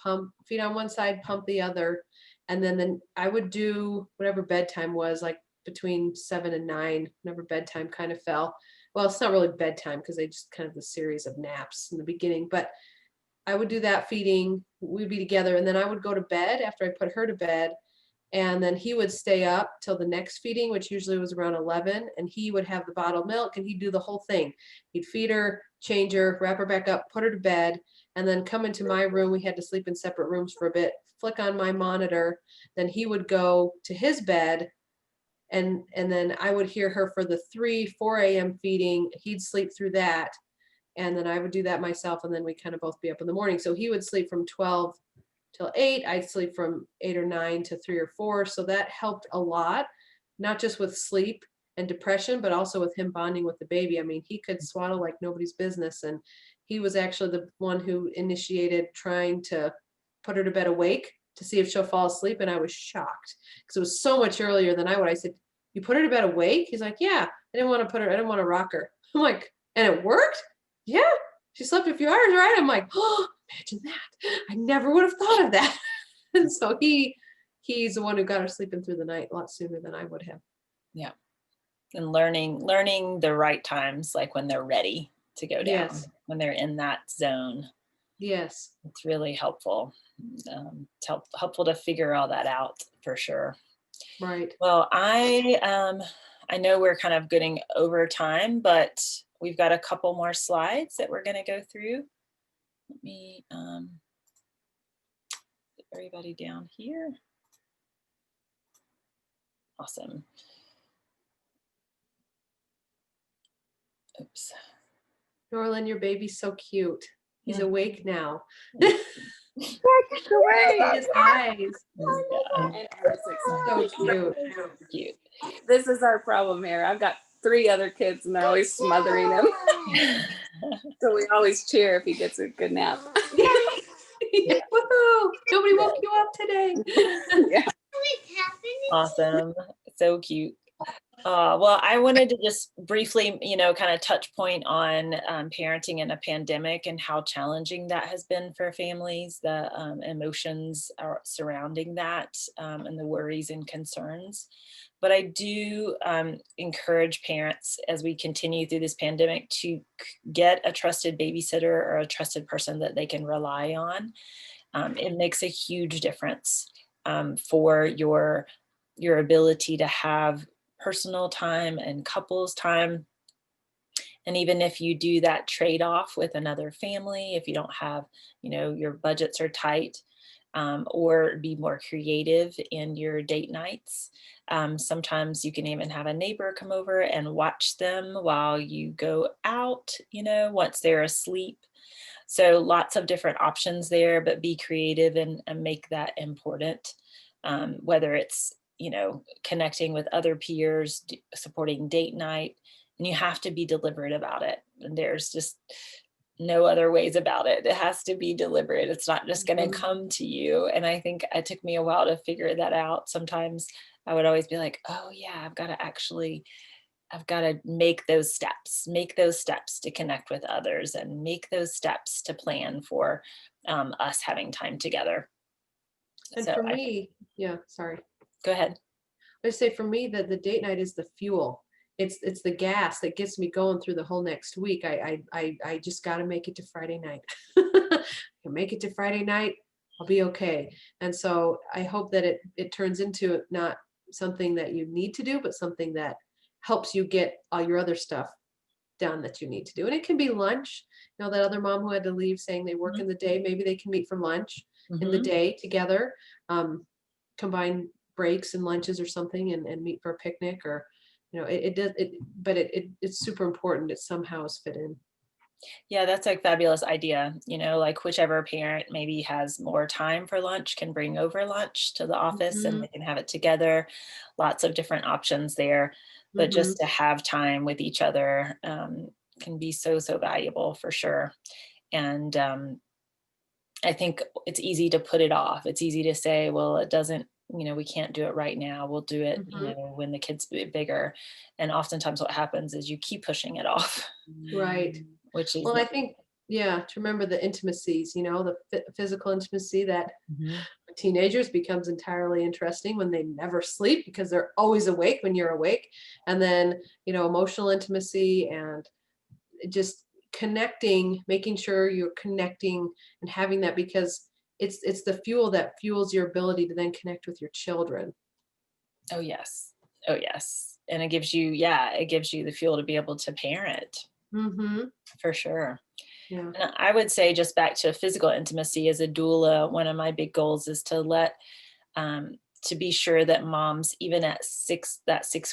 feed on one side, pump the other. And then I would do whatever bedtime was, like between 7 and 9, whenever bedtime kind of fell. Well, it's not really bedtime because they just kind of the series of naps in the beginning, but I would do that feeding, we'd be together, and then I would go to bed after I put her to bed, and then he would stay up till the next feeding, which usually was around 11, and he would have the bottled milk, and he'd do the whole thing. He'd feed her, change her, wrap her back up, put her to bed, and then come into my room. We had to sleep in separate rooms for a bit, flick on my monitor, then he would go to his bed, and then I would hear her for the 4 a.m. feeding. He'd sleep through that. And then I would do that myself, and then we kind of both be up in the morning. So he would sleep from 12 till 8. I'd sleep from 8 or 9 to 3 or 4. So that helped a lot, not just with sleep and depression, but also with him bonding with the baby. I mean, he could swaddle like nobody's business. And he was actually the one who initiated trying to put her to bed awake to see if she'll fall asleep. And I was shocked because it was so much earlier than I would. I said, you put her to bed awake? He's like, yeah, I didn't want to rock her. I'm like, and it worked? Yeah, she slept a few hours, right? I'm like, oh, imagine that. I never would have thought of that. And so he's the one who got her sleeping through the night a lot sooner than I would have. Yeah. And learning the right times, like when they're ready to go down, Yes. When they're in that zone. Yes. It's really helpful. It's helpful to figure all that out for sure. Right. Well, I know we're kind of getting over time, but we've got a couple more slides that we're going to go through. Let me get everybody down here. Awesome. Oops. Norlin, your baby's so cute. He's awake now. His eyes. So cute. Cute. This is our problem here. I've got 3 other kids, and they're always smothering him. So we always cheer if he gets a good nap. Woohoo! Nobody woke you up today. Yeah. Awesome. So cute. Well, I wanted to just briefly, kind of touch point on parenting in a pandemic and how challenging that has been for families, the emotions surrounding that, and the worries and concerns. But I do encourage parents as we continue through this pandemic to get a trusted babysitter or a trusted person that they can rely on. It makes a huge difference for your ability to have personal time and couples time, And even if you do that trade-off with another family, if you don't have, your budgets are tight, or be more creative in your date nights. Sometimes you can even have a neighbor come over and watch them while you go out, once they're asleep. So lots of different options there, but be creative and make that important. Whether it's, connecting with other peers, supporting date night, and you have to be deliberate about it. And there's just no other ways about it. It has to be deliberate. It's not just going to come to you. And I think it took me a while to figure that out. Sometimes I would always be like, oh yeah, I've got to make those steps to connect with others and make those steps to plan for us having time together. And So for me, sorry. Go ahead. I say for me that the date night is the fuel. It's the gas that gets me going through the whole next week. I just got to make it to Friday night. Make it to Friday night, I'll be okay. And so I hope that it turns into not something that you need to do, but something that helps you get all your other stuff done that you need to do. And it can be lunch. That other mom who had to leave saying they work in the day, maybe they can meet for lunch in the day together, combine breaks and lunches or something and meet for a picnic or, it's super important it somehow is fit in. Yeah, that's a fabulous idea. Like whichever parent maybe has more time for lunch can bring over lunch to the office and they can have it together. Lots of different options there. But just to have time with each other can be so, so valuable for sure. And I think it's easy to put it off. It's easy to say, well, it doesn't, we can't do it right now. We'll do it, when the kid's bigger. And oftentimes what happens is you keep pushing it off. Right. Which is, well, I think, to remember the intimacies, the physical intimacy that teenagers becomes entirely interesting when they never sleep because they're always awake when you're awake. And then, emotional intimacy and just connecting, making sure you're connecting and having that because it's the fuel that fuels your ability to then connect with your children. Oh, yes. And it gives you the fuel to be able to parent. For sure. Yeah. And I would say just back to physical intimacy as a doula, one of my big goals is to to be sure that moms, even at 6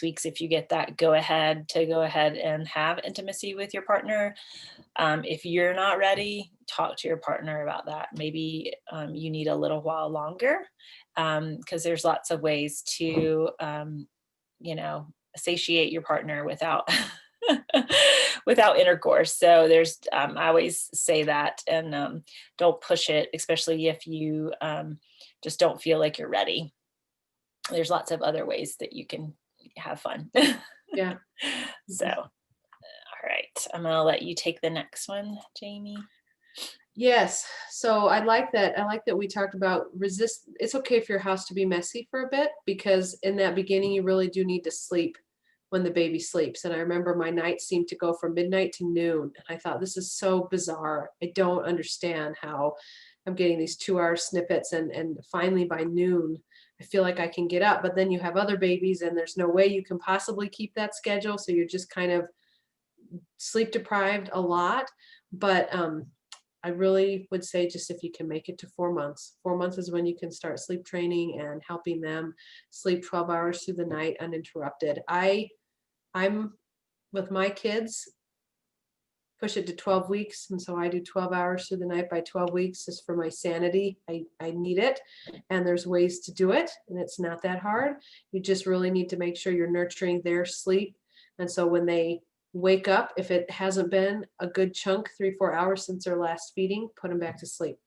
weeks, if you get that go ahead and have intimacy with your partner. If you're not ready, talk to your partner about that. Maybe you need a little while longer because there's lots of ways to, satiate your partner without without intercourse. So there's, I always say that, and don't push it, especially if you just don't feel like you're ready. There's lots of other ways that you can have fun. Yeah. So, all right, I'm gonna let you take the next one, Jami. Yes. So I like that. I like that we talked about resist. It's okay for your house to be messy for a bit because in that beginning, you really do need to sleep when the baby sleeps. And I remember my nights seemed to go from midnight to noon. And I thought, this is so bizarre. I don't understand how I'm getting these 2-hour snippets. And finally by noon, I feel like I can get up. But then you have other babies and there's no way you can possibly keep that schedule. So you're just kind of sleep deprived a lot. But I really would say just if you can make it to 4 months. 4 months is when you can start sleep training and helping them sleep 12 hours through the night uninterrupted. I'm with my kids, push it to 12 weeks. And so I do 12 hours through the night by 12 weeks just for my sanity. I need it. And there's ways to do it. And it's not that hard. You just really need to make sure you're nurturing their sleep. And so when they wake up, if it hasn't been a good chunk, 3-4 hours since their last feeding, put them back to sleep.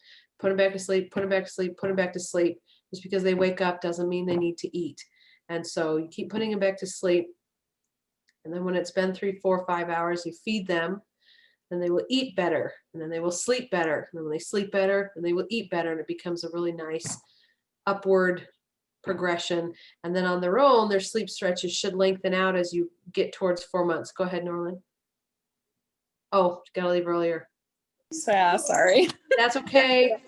Put them back to sleep, put them back to sleep, put them back to sleep. Just because they wake up doesn't mean they need to eat. And so you keep putting them back to sleep. And then when it's been 3, 4, 5 hours, you feed them, and they will eat better, and then they will sleep better. And then when they sleep better, then they will eat better, and it becomes a really nice upward progression. And then on their own, their sleep stretches should lengthen out as you get towards 4 months. Go ahead, Norlin. Oh, gotta leave earlier. Yeah, sorry. That's okay.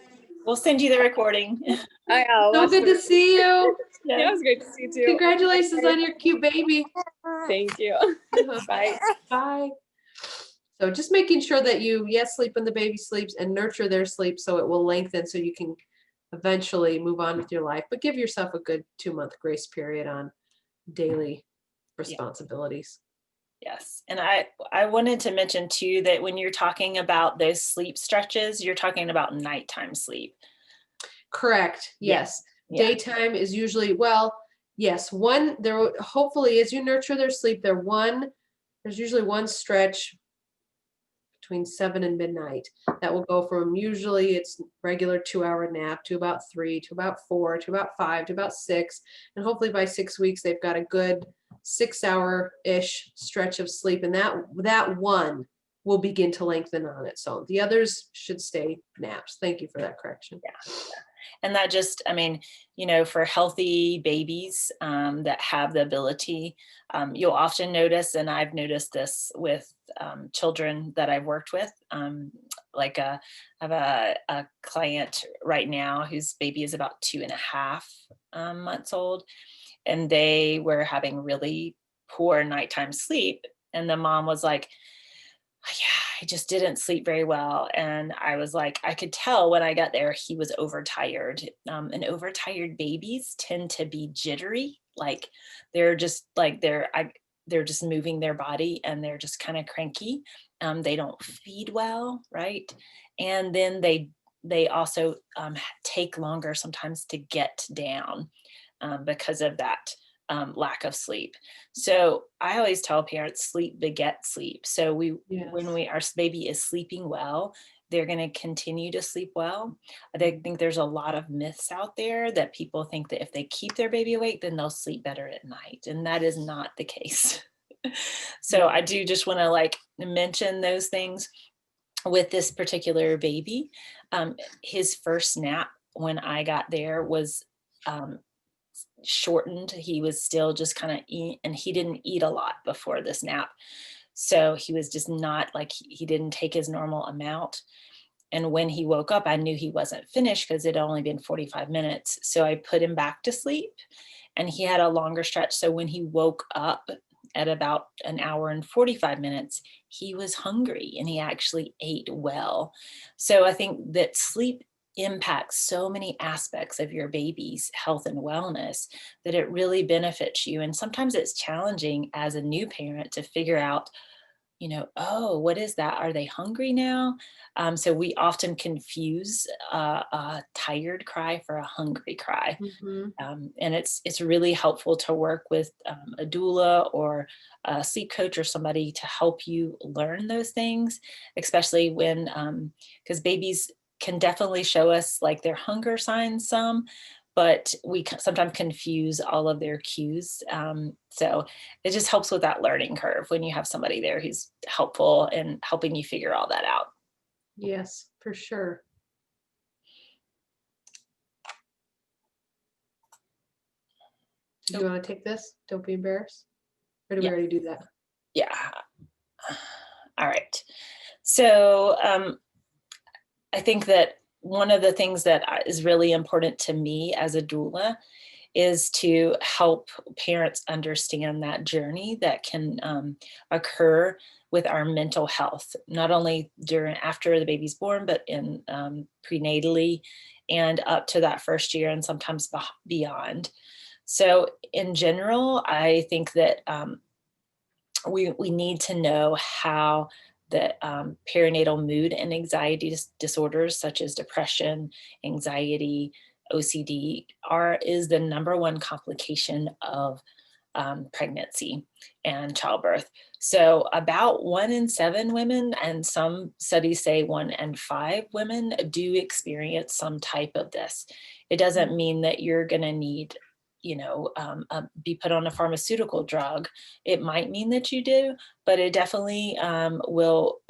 We'll send you the recording. I know. So good to see you. Yeah, it was great to see you too. Congratulations on your cute baby. Thank you. Bye. Bye. So just making sure that you, yes, sleep when the baby sleeps and nurture their sleep so it will lengthen so you can eventually move on with your life, but give yourself a good 2-month grace period on daily responsibilities. Yes. And I wanted to mention too, that when you're talking about those sleep stretches, you're talking about nighttime sleep. Correct. Yes. Yeah. Daytime is usually, well, yes, there hopefully as you nurture their sleep, there's usually one stretch between 7 and midnight that will go from, usually it's regular 2-hour nap, to about 3, to about 4, to about 5, to about 6. And hopefully by 6 weeks, they've got a good 6-hour-ish stretch of sleep. And that one will begin to lengthen on its own. The others should stay naps. Thank you for that correction. Yeah. And that just, I mean, you know, for healthy babies that have the ability, you'll often notice, and I've noticed this with children that I've worked with, like I have a client right now whose baby is about 2.5 months old, and they were having really poor nighttime sleep. And the mom was like, yeah, I just didn't sleep very well. And I was like, I could tell when I got there, he was overtired. And overtired babies tend to be jittery. Like they're just like, they're just moving their body and they're just kind of cranky. They don't feed well, right? And then they also take longer sometimes to get down because of that lack of sleep. So I always tell parents, sleep begets sleep. So when our baby is sleeping well, they're going to continue to sleep well. I think there's a lot of myths out there that people think that if they keep their baby awake, then they'll sleep better at night. And that is not the case. So I do just want to like mention those things with this particular baby. His first nap when I got there was shortened. He was still just kind of eat, and he didn't eat a lot before this nap. So he was just not like, he didn't take his normal amount. And when he woke up, I knew he wasn't finished because it had only been 45 minutes. So I put him back to sleep and he had a longer stretch. So when he woke up at about 1 hour and 45 minutes, he was hungry and he actually ate well. So I think that sleep impacts so many aspects of your baby's health and wellness that it really benefits you. And sometimes it's challenging as a new parent to figure out, you know, oh, what is that? Are they hungry now? So we often confuse a tired cry for a hungry cry. And it's really helpful to work with a doula or a sleep coach or somebody to help you learn those things, especially when, because babies can definitely show us like their hunger signs some, but we sometimes confuse all of their cues. So it just helps with that learning curve when you have somebody there who's helpful and helping you figure all that out. Yes, for sure. Do you want to take this? Don't be embarrassed. Or did we already do that? Yeah. All right. So I think that one of the things that is really important to me as a doula is to help parents understand that journey that can occur with our mental health, not only after the baby's born, but in prenatally and up to that first year and sometimes beyond. So in general, I think that we need to know how the perinatal mood and anxiety disorders such as depression, anxiety, OCD is the #1 complication of pregnancy and childbirth. So about 1 in 7 women, and some studies say 1 in 5 women, do experience some type of this. It doesn't mean that you're going to need, be put on a pharmaceutical drug. It might mean that you do, but it definitely will.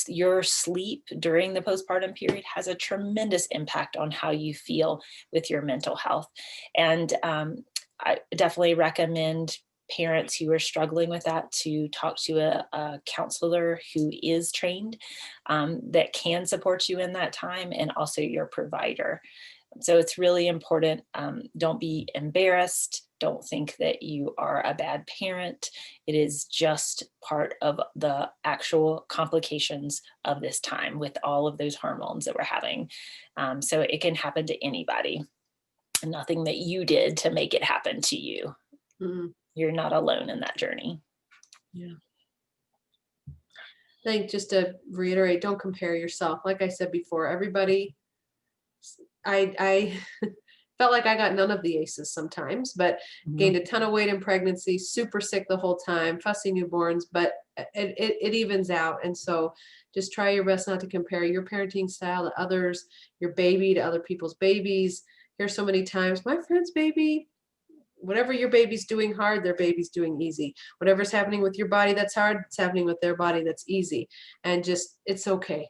Your sleep during the postpartum period has a tremendous impact on how you feel with your mental health. And I definitely recommend parents who are struggling with that to talk to a counselor who is trained that can support you in that time, and also your provider. So it's really important. Don't be embarrassed. don't think that you are a bad parent. It is just part of the actual complications of this time with all of those hormones that we're having. So it can happen to anybody. Nothing that you did to make it happen to you. Mhm. You're not alone in that journey. Yeah. I think just to reiterate, don't compare yourself. Like I said before, everybody, I felt like I got none of the aces sometimes, but gained a ton of weight in pregnancy, super sick the whole time, fussy newborns, but it evens out. And so just try your best not to compare your parenting style to others, your baby to other people's babies. Here's so many times, my friend's baby, whatever your baby's doing hard, their baby's doing easy. Whatever's happening with your body that's hard, it's happening with their body that's easy. And just, it's okay.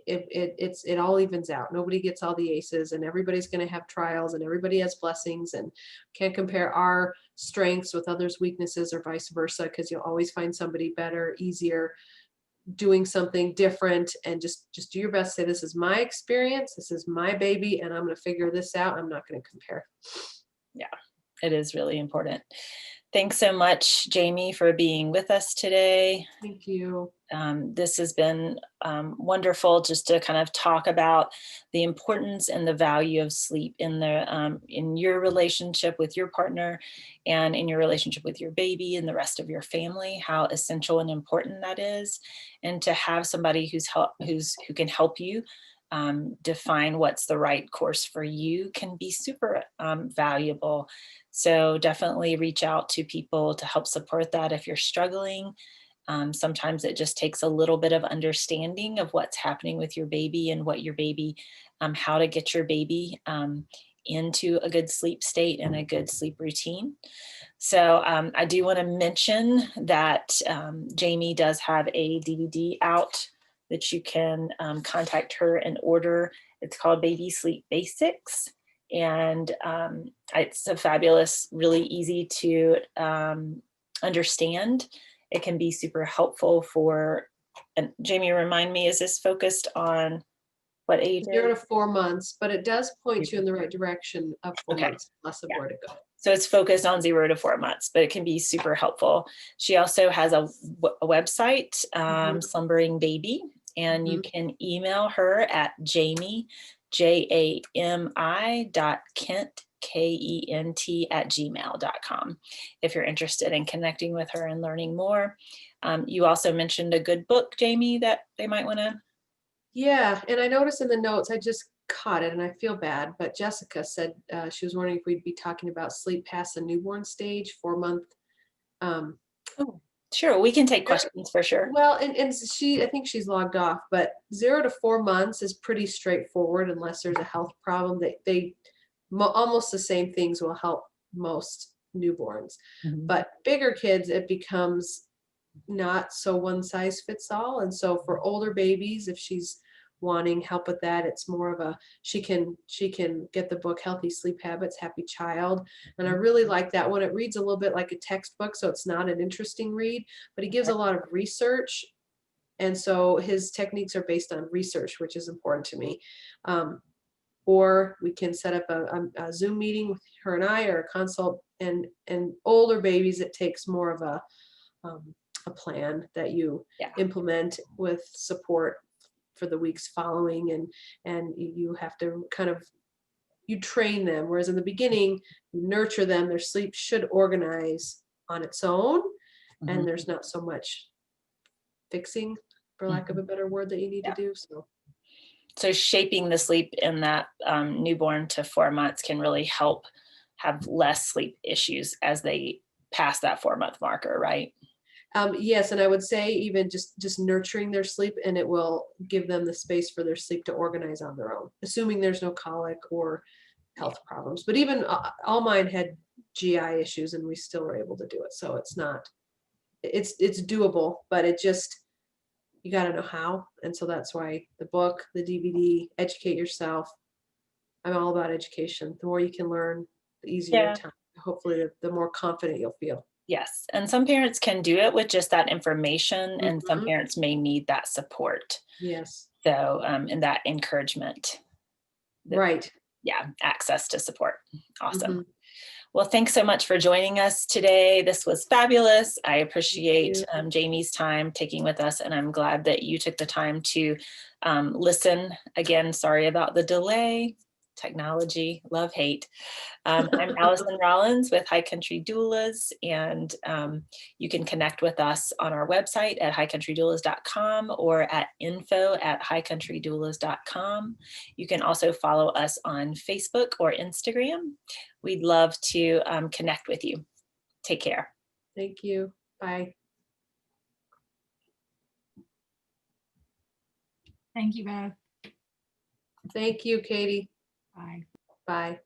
It all evens out. Nobody gets all the aces, and everybody's going to have trials, and everybody has blessings, and can't compare our strengths with others' weaknesses or vice versa, because you'll always find somebody better, easier, doing something different. And just do your best. Say, this is my experience, this is my baby, and I'm going to figure this out. I'm not going to compare. Yeah, it is really important. Thanks so much, Jami, for being with us today. Thank you. This has been wonderful just to kind of talk about the importance and the value of sleep in your relationship with your partner and in your relationship with your baby and the rest of your family, how essential and important that is. And to have somebody who can help you define what's the right course for you can be super valuable. So definitely reach out to people to help support that if you're struggling. Sometimes it just takes a little bit of understanding of what's happening with your baby and what your baby, how to get your baby into a good sleep state and a good sleep routine. So I do want to mention that Jami does have a DVD out that you can contact her and order. It's called Baby Sleep Basics. And it's a fabulous, really easy to understand. It can be super helpful for, and Jami, remind me, is this focused on what age? 0 to 4 months, but it does point you in the right direction of 4 Okay. months, less of Yeah. where to go. So it's focused on 0 to 4 months, but it can be super helpful. She also has a website, Slumbering Baby, and you can email her at Jami, JAMI.Kent, KENT@gmail.com if you're interested in connecting with her and learning more. You also mentioned a good book, Jami, that they might want to. Yeah, and I noticed in the notes, I just caught it and I feel bad, but Jessica said she was wondering if we'd be talking about sleep past the newborn stage, 4-month. Oh, sure, we can take questions for sure. Well, and I think she's logged off, but 0 to 4 months is pretty straightforward unless there's a health problem. Almost the same things will help most newborns. But bigger kids, it becomes not so one size fits all. And so for older babies, if she's wanting help with that, it's more of a, she can get the book Healthy Sleep Habits, Happy Child. And I really like that one. It reads a little bit like a textbook, so it's not an interesting read, but he gives a lot of research. And so his techniques are based on research, which is important to me. Or we can set up a Zoom meeting with her and I, or a consult. And older babies, it takes more of a plan that you implement with support for the weeks following, and you have to you train them, whereas in the beginning you nurture them. Their sleep should organize on its own, and there's not so much fixing, for lack of a better word, that you need to do. So shaping the sleep in that newborn to 4 months can really help have less sleep issues as they pass that 4-month marker, right? Yes, and I would say even just nurturing their sleep, and it will give them the space for their sleep to organize on their own, assuming there's no colic or health problems. But even all mine had GI issues, and we still were able to do it. So it's doable, but you got to know how. And so that's why the book, the DVD, educate yourself. I'm all about education. The more you can learn, the easier time. Hopefully, the more confident you'll feel. Yes. And some parents can do it with just that information, and some parents may need that support. Yes. So, and that encouragement. Right. Yeah. Access to support. Awesome. Well, thanks so much for joining us today. This was fabulous. I appreciate Jami's time taking with us, and I'm glad that you took the time to listen. Again, sorry about the delay. Technology, love, hate. I'm Allison Rollans with High Country Doulas, and you can connect with us on our website at highcountrydoulas.com or at info@highcountrydoulas.com. You can also follow us on Facebook or Instagram. We'd love to connect with you. Take care. Thank you. Bye. Thank you both. Thank you, Katie. Bye. Bye.